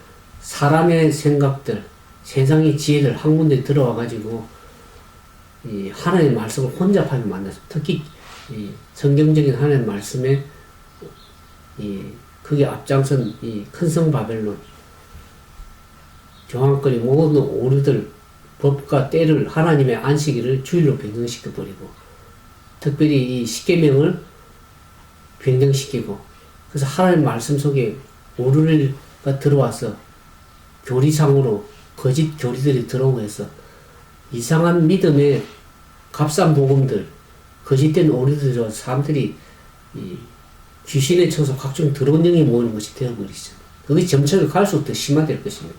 사람의 생각들, 세상의 지혜들, 학문들이 들어와 가지고 이 하나님의 말씀을 혼잡하게 만들었습니다. 특히 이 성경적인 하나님의 말씀에 그게 앞장선 이 큰 성 바벨론 정황거리 모든 오류들 법과 때를 하나님의 안식일을 주일로 변경시켜 버리고 특별히 이 십계명을 변경시키고 그래서 하나님 말씀 속에 오류가 들어와서 교리상으로 거짓 교리들이 들어오고 해서 이상한 믿음의 값싼 복음들, 거짓된 오리들, 사람들이 이 귀신에 쳐서 각종 더러운 영이 모이는 것이 되어버리죠. 그게 점차로 갈수록 더 심화될 것입니다.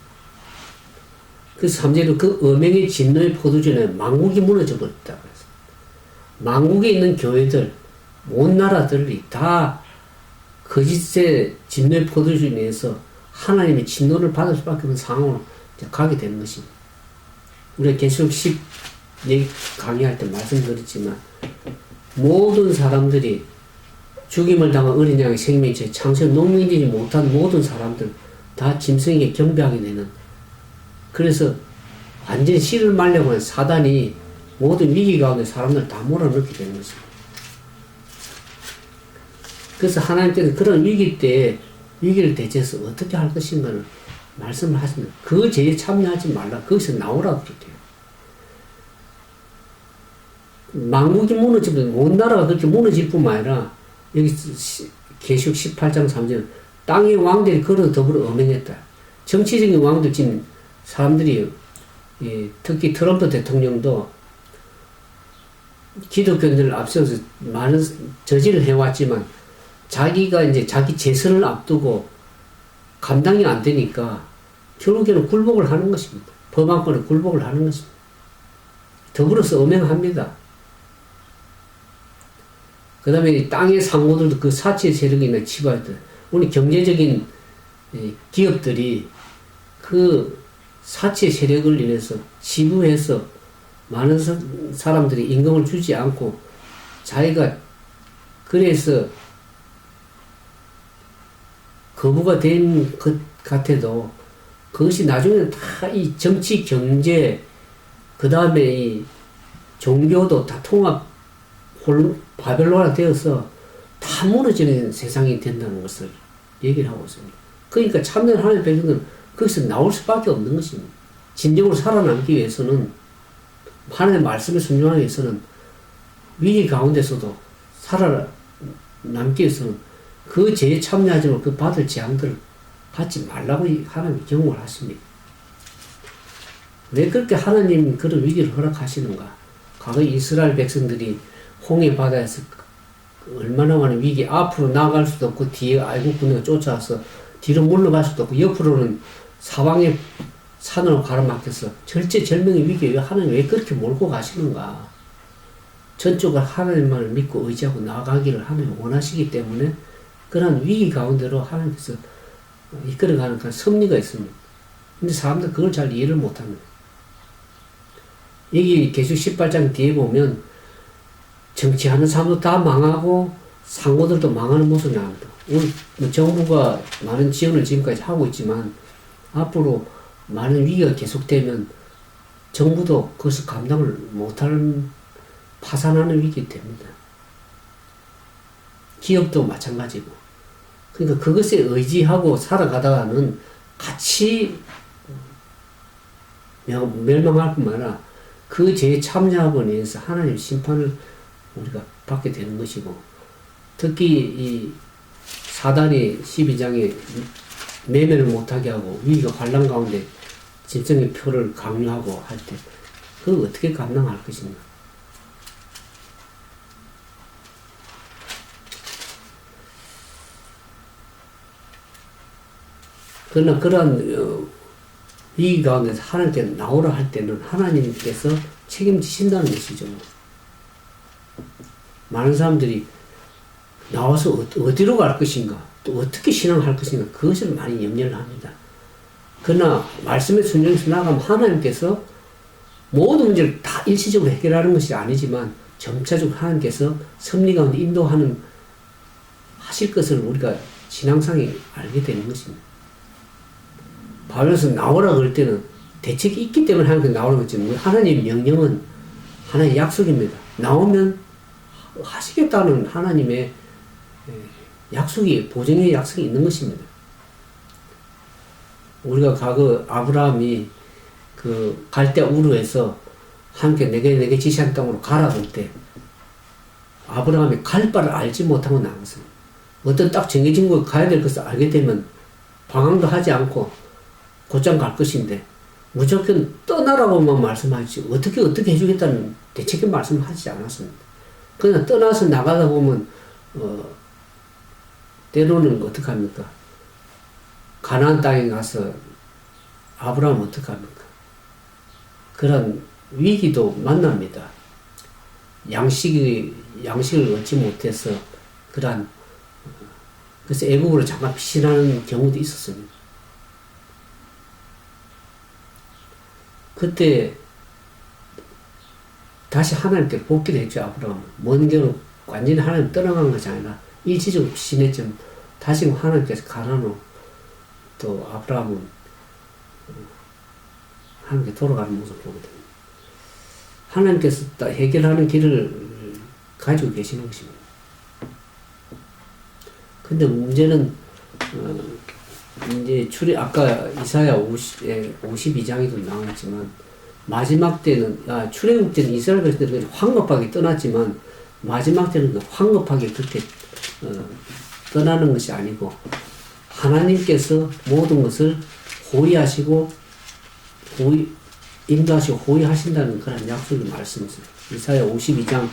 그래서 3절에 그 음행의 진노의 포도주에 만국이 무너져 버렸다. 만국에 있는 교회들, 온 나라들이 다 거짓의 진노의 포도주에 의해서 하나님의 진노를 받을 수밖에 없는 상황으로 가게 되는 것입니다. 우리가 계속 10 강의할 때 말씀드렸지만 모든 사람들이 죽임을 당한 어린 양의 생명체 창세 농민이지 못한 모든 사람들 다 짐승에게 경배하게 되는, 그래서 완전히 씨를 말려고 하는 사단이 모든 위기 가운데 사람들을 다 몰아넣게 되는 것입니다. 그래서 하나님께서 그런 위기 때에 위기를 대처해서 어떻게 할 것인가를 말씀을 하십니다. 그 죄에 참여하지 말라. 거기서 나오라고 그랬대요. 만국이 무너지면 온 나라가 그렇게 무너질 뿐만 아니라 여기 계시록 18장 3절 땅의 왕들이 그로 더불어 음행했다. 정치적인 왕들 지금 사람들이 특히 트럼프 대통령도 기독교인들을 앞세워서 많은 저지를 해왔지만 자기가 이제 자기 재선을 앞두고 감당이 안 되니까 결국에는 굴복을 하는 것입니다. 법안권에 굴복을 하는 것입니다. 더불어서 음행합니다. 그 다음에 땅의 상고들도 그 사치의 세력이나 치부하였다. 오늘 경제적인 기업들이 그 사치의 세력을 인해서 치부해서 많은 사람들이 임금을 주지 않고 자기가 그래서 거부가 된 것 같아도 그것이 나중에는 다 이 정치, 경제, 그 다음에 이 종교도 다 바벨론화 되어서 다 무너지는 세상이 된다는 것을 얘기를 하고 있습니다. 그러니까 참된 하나님의 백성들은 거기서 나올 수밖에 없는 것입니다. 진정으로 살아남기 위해서는, 하나님의 말씀에 순종하기 위해서는, 위기 가운데서도 살아남기 위해서는 그 죄에 참여하지 말고 그 받을 재앙들을 받지 말라고 하나님이 경고를 하십니다. 왜 그렇게 하나님 그런 위기를 허락하시는가? 과거 이스라엘 백성들이 홍해 바다에서 얼마나 많은 위기, 앞으로 나아갈 수도 없고 뒤에 애국군대가 쫓아와서 뒤로 물러갈 수도 없고 옆으로는 사방에 산으로 가로막혀서 절체절명의 위기에 하나님 왜 그렇게 몰고 가시는가? 전적으로 하나님만을 믿고 의지하고 나아가기를 하나님 원하시기 때문에 그런 위기 가운데로 하나님께서 이끌어가는 그런 섭리가 있습니다. 근데 사람들 그걸 잘 이해를 못합니다. 여기 계시록 18장 뒤에 보면 정치하는 사람도 다 망하고 상고들도 망하는 모습이 나옵니다. 오늘 정부가 많은 지원을 지금까지 하고 있지만 앞으로 많은 위기가 계속되면 정부도 그것을 감당을 못할 파산하는 위기 됩니다. 기업도 마찬가지고. 그러니까 그것에 의지하고 살아가다가는 같이 멸망할 뿐만 아니라 그 죄에 참여하고 인해서 하나님의 심판을 우리가 받게 되는 것이고, 특히 이 사단이 12장에 매매를 못하게 하고 위기가 환란 가운데 짐승의 표를 강요하고 할 때 그걸 어떻게 감당할 것인가? 그러나 그러한 위기 가운데서 하나님께 나오라 할 때는 하나님께서 책임지신다는 것이죠. 많은 사람들이 나와서 어디로 갈 것인가, 또 어떻게 신앙할 것인가, 그것을 많이 염려를 합니다. 그러나 말씀의 순종에서 나가면 하나님께서 모든 문제를 다 일시적으로 해결하는 것이 아니지만 점차적으로 하나님께서 섭리 가운데 인도하는 하실 것을 우리가 신앙상에 알게 되는 것입니다. 바울에서 나오라 그럴 때는 대책이 있기 때문에 하나님께 나오는 거지, 하나님의 명령은 하나의 약속입니다. 나오면 하시겠다는 하나님의 약속이, 보증의 약속이 있는 것입니다. 우리가 과거 아브라함이 그 갈대 우르에서 함께 내게 지시한 땅으로 가라 할 때 아브라함이 갈 바를 알지 못하고 나왔어요. 어떤 딱 정해진 곳에 가야 될 것을 알게 되면 방황도 하지 않고 곧장 갈 것인데, 무조건 떠나라고만 말씀하지 어떻게 해주겠다는 대책의 말씀을 하지 않았습니다. 그냥 떠나서 나가다 보면 때로는 어떡합니까? 가나안 땅에 가서 아브라함은 어떡합니까? 그런 위기도 만납니다. 양식을 얻지 못해서 그래서 애국으로 잠깐 피신하는 경우도 있었습니다. 그때 다시 하나님께 복귀를 했죠. 아브라함은 먼 길로 완전히 하나님 떠나간 것이 아니라 일시적으로 피신했지만 다시 하나님께서 가라노 또 아브라함은 하나님께 돌아가는 모습을 보게 됩니다. 하나님께서 해결하는 길을 가지고 계시는 것입니다. 근데 문제는 이제 아까 이사야 52장에도 나왔지만 마지막 때는 출애굽 때는 이스라엘 백성들이 황급하게 떠났지만 마지막 때는 황급하게 그렇게 떠나는 것이 아니고 하나님께서 모든 것을 호위하시고 인도하시고 호위하신다는 그런 약속의 말씀이세요. 이사야 52장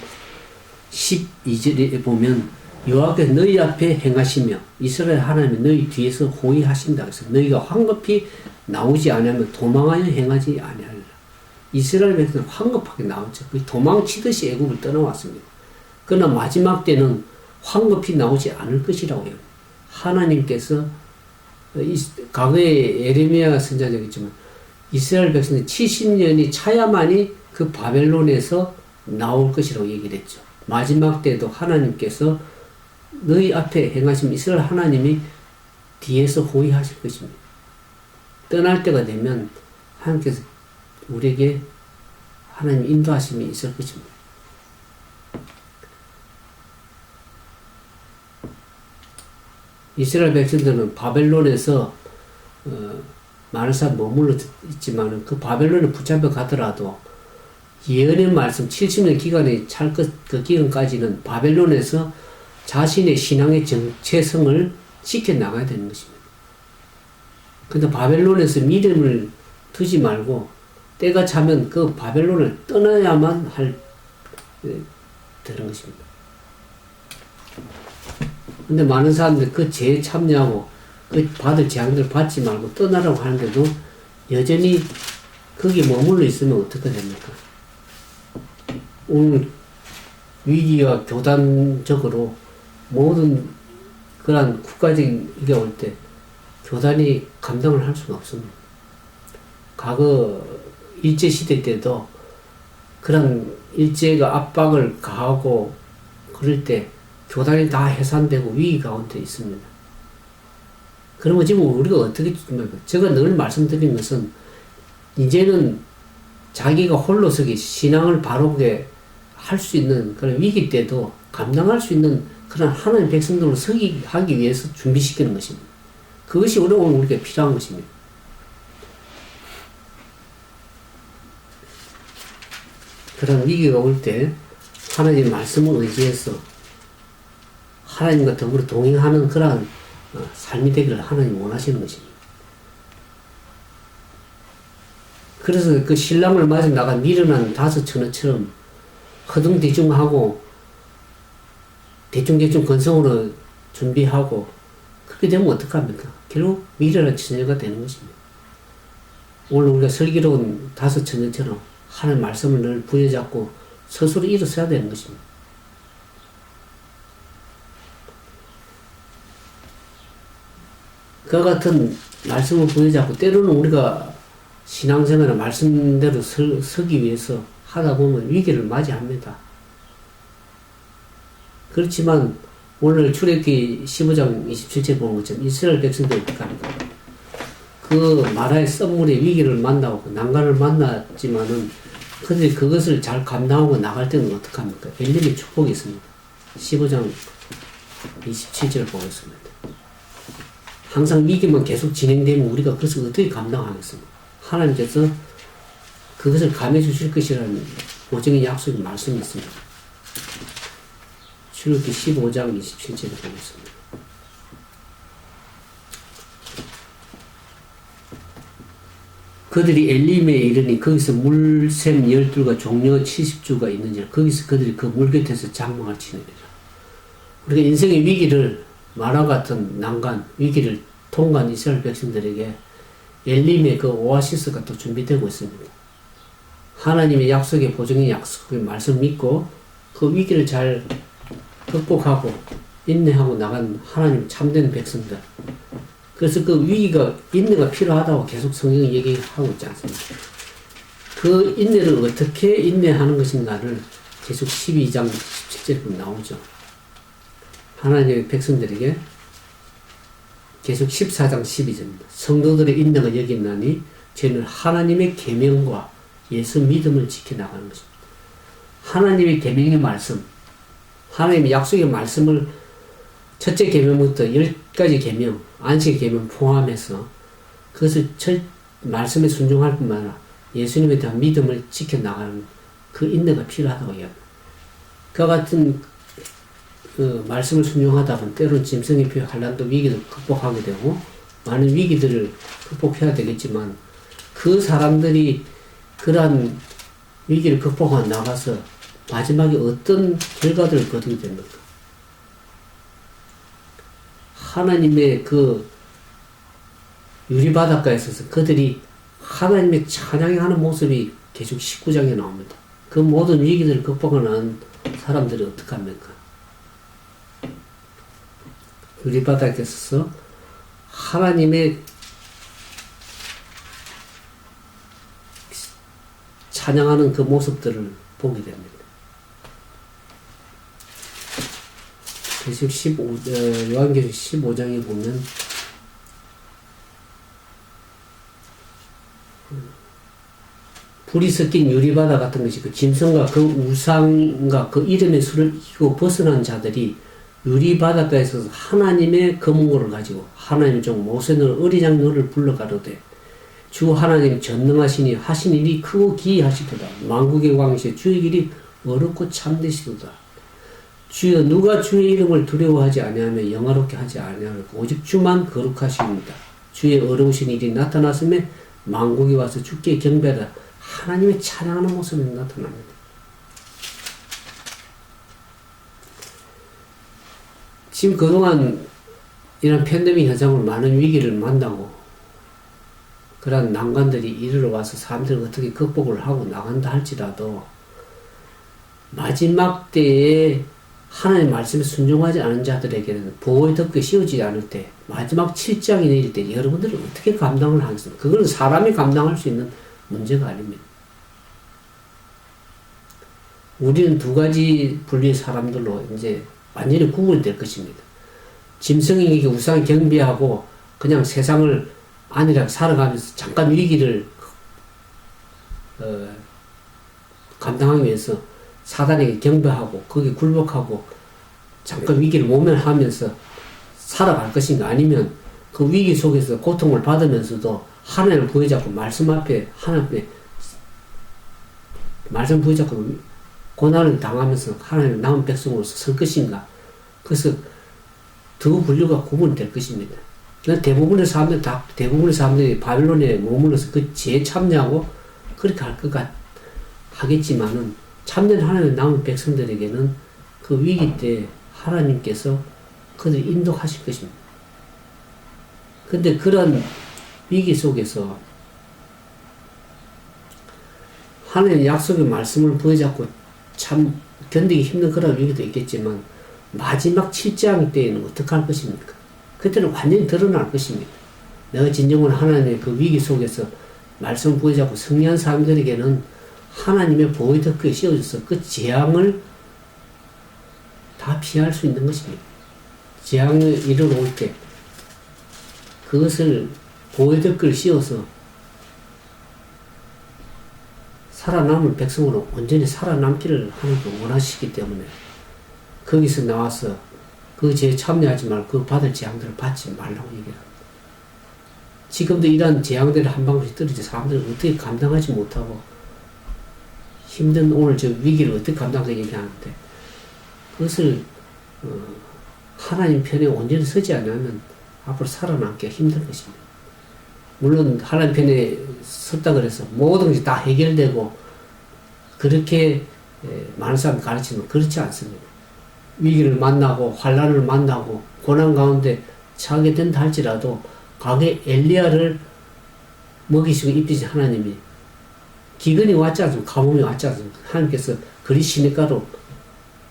12절에 보면 여호와께서 너희 앞에 행하시며 이스라엘 하나님이 너희 뒤에서 호위하신다. 그래서 너희가 황급히 나오지 않으면 도망하여 행하지 아니하리라. 이스라엘 백성은 황급하게 나오죠. 도망치듯이 애굽을 떠나왔습니다. 그러나 마지막 때는 황급히 나오지 않을 것이라고 해요. 하나님께서 과거에 예레미야 선지자가 있지만 이스라엘 백성은 70년이 차야만이 그 바벨론에서 나올 것이라고 얘기를 했죠. 마지막 때도 하나님께서 너희 앞에 행하신 이스라엘 하나님이 뒤에서 호위하실 것입니다. 떠날 때가 되면 하나님께서 우리에게 하나님 인도하심이 있을 것입니다. 이스라엘 백성들은 바벨론에서 많은 사람 머물러 있지만 그 바벨론에 붙잡혀 가더라도 예언의 말씀 70년 기간에 찰 그 기간까지는 바벨론에서 자신의 신앙의 정체성을 지켜나가야 되는 것입니다. 근데 바벨론에서 믿음을 두지 말고 때가 차면 그 바벨론을 떠나야만 되는 것입니다. 근데 많은 사람들이 그 죄에 참여하고 그 받을 재앙들을 받지 말고 떠나라고 하는데도 여전히 거기 머물러 있으면 어떻게 됩니까? 오늘 위기와 교단적으로 모든 그런 국가적인 이게 올 때 교단이 감당을 할 수가 없습니다. 과거 일제시대 때도 그런 일제가 압박을 가하고 그럴 때 교단이 다 해산되고 위기 가운데 있습니다. 그러면 지금 우리가 어떻게, 제가 늘 말씀드린 것은 이제는 자기가 홀로서기 신앙을 바르게 할 수 있는 그런 위기 때도 감당할 수 있는 그런 하나님 백성들로 하기 위해서 준비시키는 것입니다. 그것이 오늘 우리가 필요한 것입니다. 그런 위기가 올 때 하나님의 말씀을 의지해서 하나님과 더불어 동행하는 그러한 삶이 되기를 하나님이 원하시는 것입니다. 그래서 그 신랑을 맞아 나가 밀어난 다섯 처녀처럼 허둥대중하고 대충 건성으로 준비하고 그렇게 되면 어떡합니까? 결국 밀어난 처녀가 되는 것입니다. 오늘 우리가 슬기로운 다섯 처녀처럼 하나님 말씀을 늘 부여잡고 스스로 일어서야 되는 것입니다. 그와 같은 말씀을 부여잡고 때로는 우리가 신앙생활을 말씀대로 서기 위해서 하다 보면 위기를 맞이합니다. 그렇지만 오늘 출애굽기 15장 27절 보는 것처럼 이스라엘 백성들이 어떻게 합니까? 그 마라의 썸물의 위기를 만나고 난간을 만났지만은 근데 그것을 잘 감당하고 나갈 때는 어떻게 합니까? 엘림의 축복이 있습니다. 15장 27절을 보겠습니다. 항상 위기만 계속 진행되면 우리가 그것을 어떻게 감당하겠습니까? 하나님께서 그것을 감해 주실 것이라는 보증의 약속의 말씀이 있습니다. 출애굽기 15장 27절을 보겠습니다. 그들이 엘림에 이르니 거기서 물샘 12과 종려 70주가 있느니라. 거기서 그들이 그 물 곁에서 장막을 치느니라. 우리가 인생의 위기를 마라 같은 난간, 위기를 통과한 이스라엘 백성들에게 엘림의 그 오아시스가 또 준비되고 있습니다. 하나님의 약속의 보증의 약속의 말씀을 믿고 그 위기를 잘 극복하고 인내하고 나간 하나님 참된 백성들. 그래서 그 위기가, 인내가 필요하다고 계속 성경이 얘기하고 있지 않습니까? 그 인내를 어떻게 인내하는 것인가를 계속 12장 17절에 보면 나오죠. 하나님의 백성들에게 계속 14장 12절입니다. 성도들의 인내가 여기 있나니 저희는 하나님의 계명과 예수 믿음을 지켜나가는 것입니다. 하나님의 계명의 말씀, 하나님의 약속의 말씀을 첫째 계명부터 10가지 계명, 안식의 계명 포함해서 그것을 말씀에 순종할 뿐만 아니라 예수님에 대한 믿음을 지켜나가는 그 인내가 필요하다고 이야기합니다. 그와 같은 그 말씀을 순종하다 보면 때로는 짐승의 피 한란도 위기를 극복하게 되고 많은 위기들을 극복해야 되겠지만 그 사람들이 그러한 위기를 극복하고 나가서 마지막에 어떤 결과들을 거두게 됩니까? 하나님의 그 유리바닷가에 있어서 그들이 하나님의 찬양하는 모습이 계속 19장에 나옵니다. 그 모든 위기들을 극복하는 사람들이 어떡합니까? 유리바닥에 있어서 하나님의 찬양하는 그 모습들을 보게 됩니다. 요한계시록 15장에 보면 불이 섞인 유리바다 같은 것이 그 짐승과 그 우상과 그 이름의 수를 이기고 벗어난 자들이 유리바닷가에서 하나님의 검은고를 가지고 하나님 종 모세는 어리장 너를 불러가로되 주 하나님 전능하시니 하신 일이 크고 기이하시도다. 만국의 왕이시 주의 길이 어렵고 참되시도다. 주여 누가 주의 이름을 두려워하지 아니하며 영화롭게 하지 아니하고 오직 주만 거룩하십니다. 주의 어려우신 일이 나타났음에 만국이 와서 주께 경배하라. 하나님의 찬양하는 모습이 나타납니다. 지금 그동안 이런 팬데믹 현상으로 많은 위기를 만나고 그런 난관들이 이르러 와서 사람들이 어떻게 극복을 하고 나간다 할지라도 마지막 때에 하나님의 말씀에 순종하지 않은 자들에게는 보호의 덮개 씌워지지 않을 때 마지막 7장이 내릴 때 여러분들이 어떻게 감당을 하겠습니까? 그건 사람이 감당할 수 있는 문제가 아닙니다. 우리는 두 가지 분류의 사람들로 이제 완전히 구분될 것입니다. 짐승에게 우상 경배하고 그냥 세상을 안일하게 살아가면서 잠깐 위기를 감당하기 위해서 사단에게 경배하고 거기에 굴복하고 잠깐 위기를 모면하면서 살아갈 것인가 아니면 그 위기 속에서 고통을 받으면서도 하나님을 부여잡고 말씀 앞에 하나님 앞에 말씀 부여잡고 고난을 당하면서 하나님의 남은 백성으로서 설 것인가. 그래서 두 분류가 구분될 것입니다. 대부분의 사람들이 바빌론에 머물러서 그 지혜에 참여하고 그렇게 할 것 하겠지만은 참된 하나님의 남은 백성들에게는 그 위기 때 하나님께서 그들을 인도하실 것입니다. 근데 그런 위기 속에서 하나님의 약속의 말씀을 부여잡고 참 견디기 힘든 그런 위기도 있겠지만 마지막 7장 때에는 어떻게 할 것입니까? 그때는 완전히 드러날 것입니다. 내가 진정한 하나님의 그 위기 속에서 말씀 부여잡고 승리한 사람들에게는 하나님의 보호의 덮개에 씌워져서 그 재앙을 다 피할 수 있는 것입니다. 재앙이 이르러 올 때 그것을 보호의 덮개를 씌워서 살아남은 백성으로 온전히 살아남기를 하나님께 원하시기 때문에 거기서 나와서 그 죄에 참여하지 말고 그 받을 재앙들을 받지 말라고 얘기합니다. 지금도 이러한 재앙들을 한 방울씩 떨어져 사람들은 어떻게 감당하지 못하고 힘든 오늘 저 위기를 어떻게 감당하고 얘기하는데 그것을 하나님 편에 온전히 서지 않으면 앞으로 살아남기가 힘들 것입니다. 물론 하나님 편에 섰다 그래서 모든 것이 다 해결되고 그렇게 많은 사람이 가르치면 그렇지 않습니다. 위기를 만나고 환난을 만나고 고난 가운데 처하게 된다 할지라도 과거에 엘리야를 먹이시고 입히신 하나님이 기근이 왔지 않습니까? 가뭄이 왔지 않습니까? 하나님께서 그리 시냇가로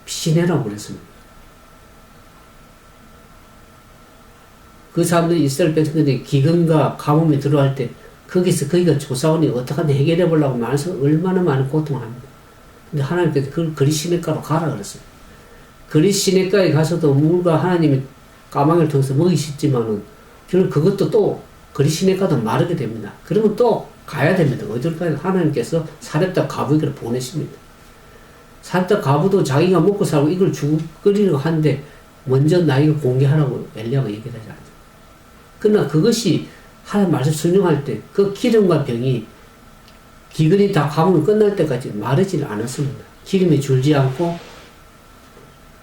피내라고 그랬습니다. 그 사람들이 이스라엘 백성들이 기근과 가뭄이 들어갈 때 거기가 조사원이 어떻게 해결해 보려고 말해서 얼마나 많은 고통을 합니다. 근데 하나님께서 그걸 그리 시냇가로 가라 그랬어요. 그리 시냇가에 가서도 물과 하나님이 까망을 통해서 먹이셨지만은 결국 그것도 또 그리 시냇가도 마르게 됩니다. 그러면 또 가야 됩니다. 어딜 가야 하나님께서 사렙다 가부에게 보내십니다. 사렙다 가부도 자기가 먹고 살고 이걸 죽으려고 하는데 먼저 나에게 공개하라고 엘리야가 얘기하지 않죠. 그러나 그것이 하나님 말씀 순종할 때 그 기름과 병이 기근이 다 가뭄이 끝날 때까지 마르지는 않았습니다. 기름이 줄지 않고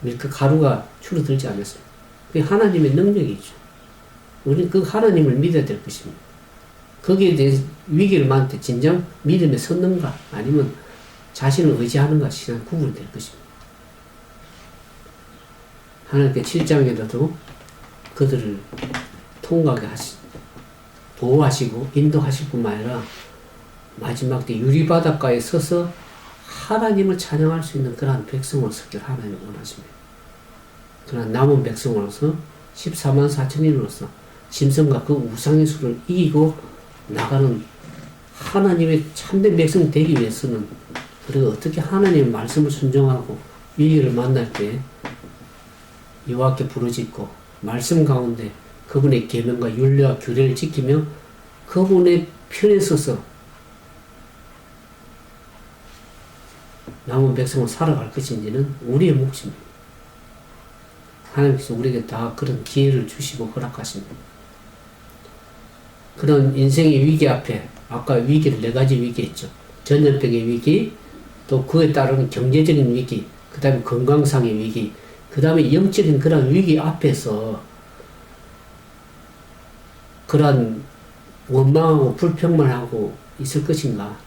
밀크 가루가 줄어들지 않았습니다. 그게 하나님의 능력이죠. 우리는 그 하나님을 믿어야 될 것입니다. 거기에 대해 위기를 만날 때 진정 믿음에 섰는가 아니면 자신을 의지하는가 시간 구분이 될 것입니다. 하나님께 7장에서도 그들을 통과하게 보호하시고 인도하실 뿐만 아니라 마지막 때 유리바닷가에 서서 하나님을 찬양할 수 있는 그러한 백성으로 서길 하나님을 원하십니다. 그러나 남은 백성으로서 14만 4천인으로서 짐승과 그 우상의 수를 이기고 나가는 하나님의 참된 백성이 되기 위해서는 우리가 어떻게 하나님의 말씀을 순종하고 위기를 만날 때 여호와께 부르짖고 말씀 가운데 그분의 계명과 윤리와 규례를 지키며 그분의 편에 서서 남은 백성을 살아갈 것인지는 우리의 몫입니다. 하나님께서 우리에게 다 그런 기회를 주시고 허락하십니다. 그런 인생의 위기 앞에 아까 위기를 4가지 위기 했죠. 전염병의 위기, 또 그에 따르는 경제적인 위기, 그 다음에 건강상의 위기, 그 다음에 영적인 그런 위기 앞에서 그런 원망하고 불평만 하고 있을 것인가?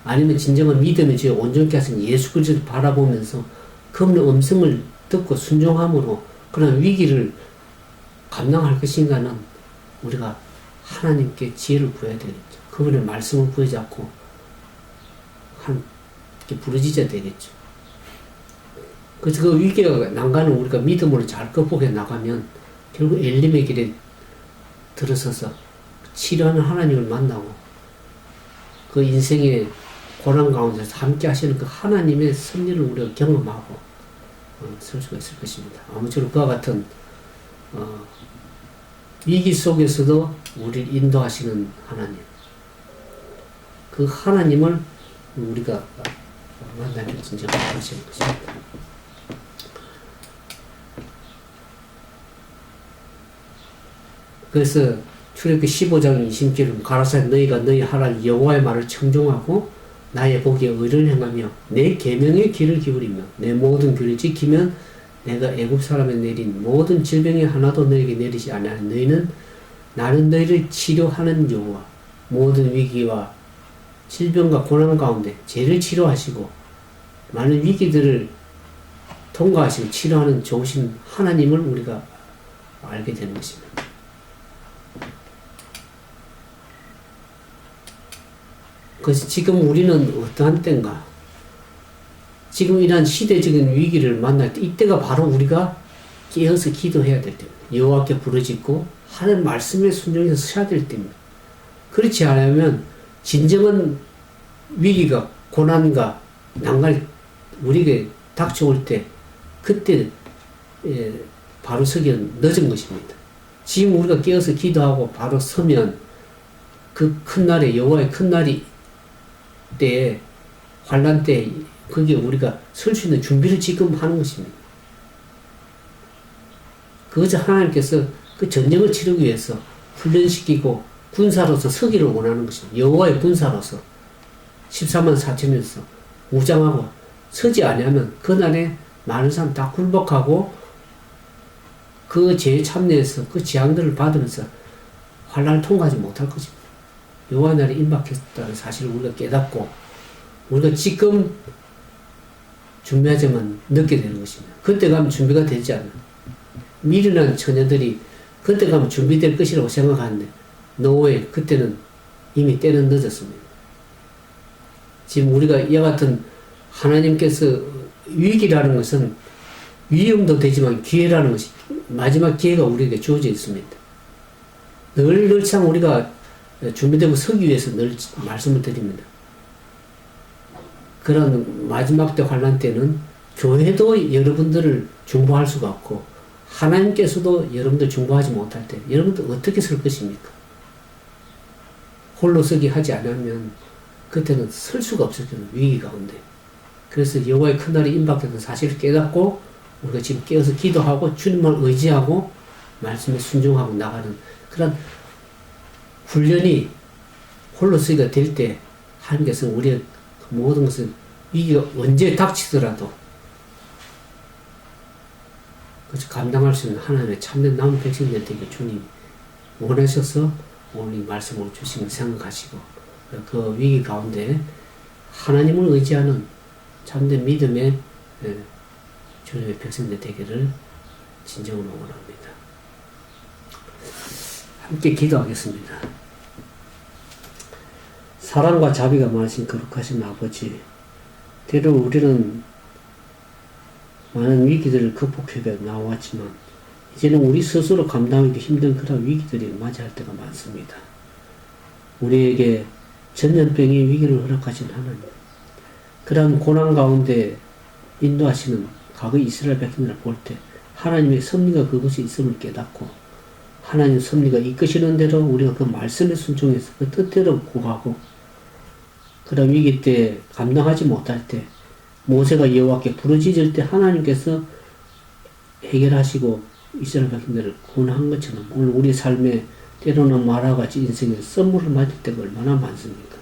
아니면 진정한 믿음의 주에 온전케 하신 예수 그리스도를 바라보면서 그분의 음성을 듣고 순종함으로 그런 위기를 감당할 것인가는 우리가 하나님께 지혜를 구해야 되겠죠. 그분의 말씀을 구해잡고 함께 부르짖어야 되겠죠. 그래서 그 위기가 난간을 우리가 믿음으로 잘 극복해 나가면 결국 엘림의 길에 들어서서 치료하는 하나님을 만나고 그 인생의 고난 가운데서 함께 하시는 그 하나님의 섭리를 우리가 경험하고 설 수가 있을 것입니다. 아무쪼록 그와 같은 위기 속에서도 우리를 인도하시는 하나님, 그 하나님을 우리가 만나면 진짜 하시는 것입니다. 그래서 출애굽기 15장 20절은 가라사대 너희가 너희 하나님 여호와의 말을 청종하고 나의 보기에 의를 행하며 내 계명의 귀를 기울이며 내 모든 규를 지키면 내가 애굽 사람에 내린 모든 질병이 하나도 너에게 내리지 아니하는 너희는 나는 너희를 치료하는 여호와 모든 위기와 질병과 고난 가운데 죄를 치료하시고 많은 위기들을 통과하시고 치료하는 좋으신 하나님을 우리가 알게 되는 것입니다. 그래서 지금 우리는 어떠한 때인가? 지금 이러한 시대적인 위기를 만날 때 이때가 바로 우리가 깨어서 기도해야 될 때입니다. 여호와께 부르짖고 하나님 말씀에 순종해서 서야 될 때입니다. 그렇지 않으면 진정한 위기가 고난과 난관이 우리에게 닥쳐올 때 그때 바로 서기는 늦은 것입니다. 지금 우리가 깨어서 기도하고 바로 서면 그 큰 날에 여호와의 큰 날이 때에 환난 때 거기에 우리가 설 수 있는 준비를 지금 하는 것입니다. 그것을 하나님께서 그 전쟁을 치르기 위해서 훈련시키고 군사로서 서기를 원하는 것입니다. 여호와의 군사로서 14만 4천에서 무장하고 서지 아니하면 그날에 많은 사람 다 굴복하고 그 죄에 참여해서 그 재앙들을 받으면서 환난을 통과하지 못할 것입니다. 여호와의 날이 임박했다는 사실을 우리가 깨닫고 우리가 지금 준비하자면 늦게 되는 것입니다. 그때 가면 준비가 되지 않아. 미련한 처녀들이 그때 가면 준비될 것이라고 생각하는데 노예 그때는 이미 때는 늦었습니다. 지금 우리가 이와 같은 하나님께서 위기라는 것은 위험도 되지만 기회라는 것이 마지막 기회가 우리에게 주어져 있습니다. 늘상 우리가 준비되고 서기 위해서 늘 말씀을 드립니다. 그런 마지막 때 환난 때는 교회도 여러분들을 중보할 수가 없고 하나님께서도 여러분들 중보하지 못할 때 여러분들 어떻게 설 것입니까? 홀로 서기 하지 않으면 그때는 설 수가 없을 거예요. 위기 가운데. 그래서 여호와의 큰 날이 임박했던 사실을 깨닫고 우리가 지금 깨어서 기도하고 주님을 의지하고 말씀에 순종하고 나가는 그런 훈련이 홀로 서기가 될 때 하나님께서 우리의 모든 것을 위기가 언제 닥치더라도 그것을 감당할 수 있는 하나님의 참된 남은 백성들 되게 주님이 원하셔서 오늘 이 말씀을 주시면 생각하시고 그 위기 가운데 하나님을 의지하는 참된 믿음의 주님의 백성들 되기를 진정으로 원합니다. 함께 기도하겠습니다. 사랑과 자비가 많으신 거룩하신 아버지, 때로 우리는 많은 위기들을 극복해 나왔지만 이제는 우리 스스로 감당하기 힘든 그런 위기들이 맞이할 때가 많습니다. 우리에게 전염병의 위기를 허락하신 하나님, 그런 고난 가운데 인도하시는 과거 이스라엘 백성들을 볼 때 하나님의 섭리가 그곳에 있음을 깨닫고 하나님 섭리가 이끄시는 대로 우리가 그 말씀에 순종해서 그 뜻대로 구하고 그런 위기 때 감당하지 못할 때 모세가 여호와께 부르짖을 때 하나님께서 해결하시고 이스라엘 백성들을 구원한 것처럼 오늘 우리 삶에 때로는 말과 같이 인생에 선물을 맞을 때가 얼마나 많습니까?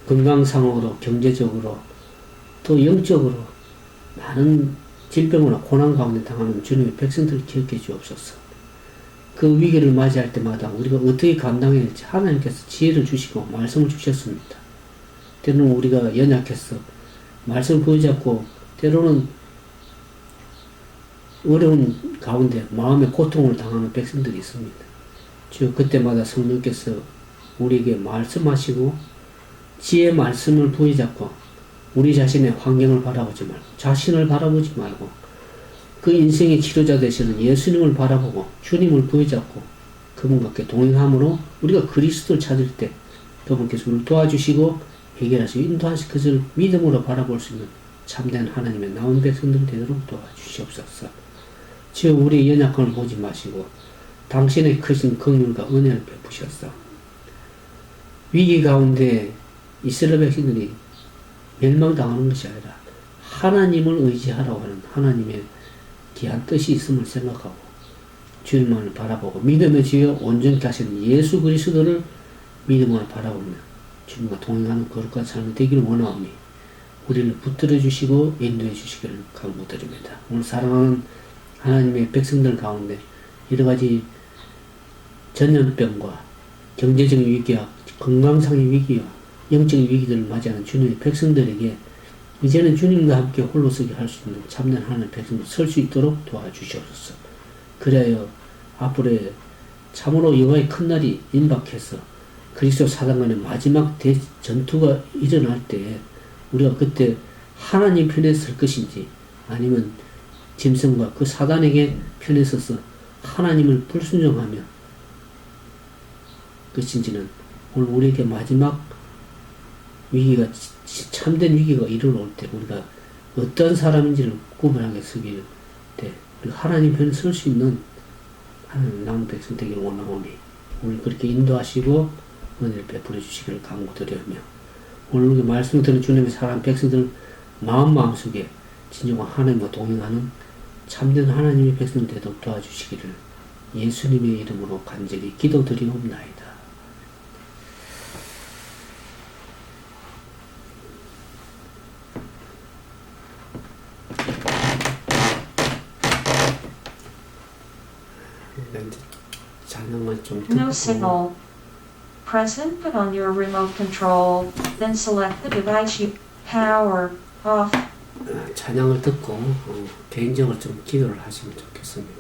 건강상으로 경제적으로 또 영적으로 많은 질병이나 고난 가운데 당하는 주님의 백성들을 기억해 주옵소서. 그 위기를 맞이할 때마다 우리가 어떻게 감당해야 할지 하나님께서 지혜를 주시고 말씀을 주셨습니다. 때로는 우리가 연약해서 말씀을 부여잡고 때로는 어려운 가운데 마음의 고통을 당하는 백성들이 있습니다. 주여 그때마다 성령께서 우리에게 말씀하시고 지혜의 말씀을 부여잡고 우리 자신의 환경을 바라보지 말고 자신을 바라보지 말고 그 인생의 치료자 되시는 예수님을 바라보고 주님을 부여잡고 그분과 함께 동행함으로 우리가 그리스도를 찾을 때 그분께서 우리를 도와주시고 해결하시고 인도하시고 그것을 믿음으로 바라볼 수 있는 참된 하나님의 나온 백성들 되도록 도와주시옵소서. 주여 우리의 연약함을 보지 마시고 당신의 크신 긍휼과 은혜를 베푸셔서 위기 가운데 이스라엘 백성들이 멸망당하는 것이 아니라 하나님을 의지하라고 하는 하나님의 귀한 뜻이 있음을 생각하고 주님만을 바라보고 믿음의 주여 온전케 하시는 예수 그리스도를 믿음으로 바라보며 주님과 동행하는 거룩한 삶이 되기를 원하오니 우리를 붙들어 주시고 인도해 주시기를 간구드립니다. 오늘 사랑하는 하나님의 백성들 가운데 여러 가지 전염병과 경제적인 위기와 건강상의 위기와 영적인 위기들을 맞이하는 주님의 백성들에게 이제는 주님과 함께 홀로서기 할 수 있는 참된 하나님의 백성들 설 수 있도록 도와주시옵소서. 그래야 앞으로 참으로 여호와의 큰 날이 임박해서 그리스도 사단간의 마지막 전투가 일어날 때 우리가 그때 하나님 편에 설 것인지 아니면 짐승과 그 사단에게 편에 서서 하나님을 불순종하며 것인지는 오늘 우리에게 마지막 위기가 참된 위기가 이르러올 때 우리가 어떤 사람인지를 구분하게 서길 때 하나님 편에 설 수 있는 하나님 남은 백성 되기를 원하오니 오늘 그렇게 인도하시고 은혜를 베풀어 주시기를 간구드리며 오늘 우리 말씀을 들은 주님의 사랑하는 백성들 마음속에 진정한 하나님과 동행하는 참된 하나님의 백성 되도록 도와주시기를 예수님의 이름으로 간절히 기도드리옵나이다. 찬양만 좀 듣고 Press input on your remote control, then select the device you power off. 찬양을 듣고 개인적으로 좀 기도를 하시면 좋겠습니다.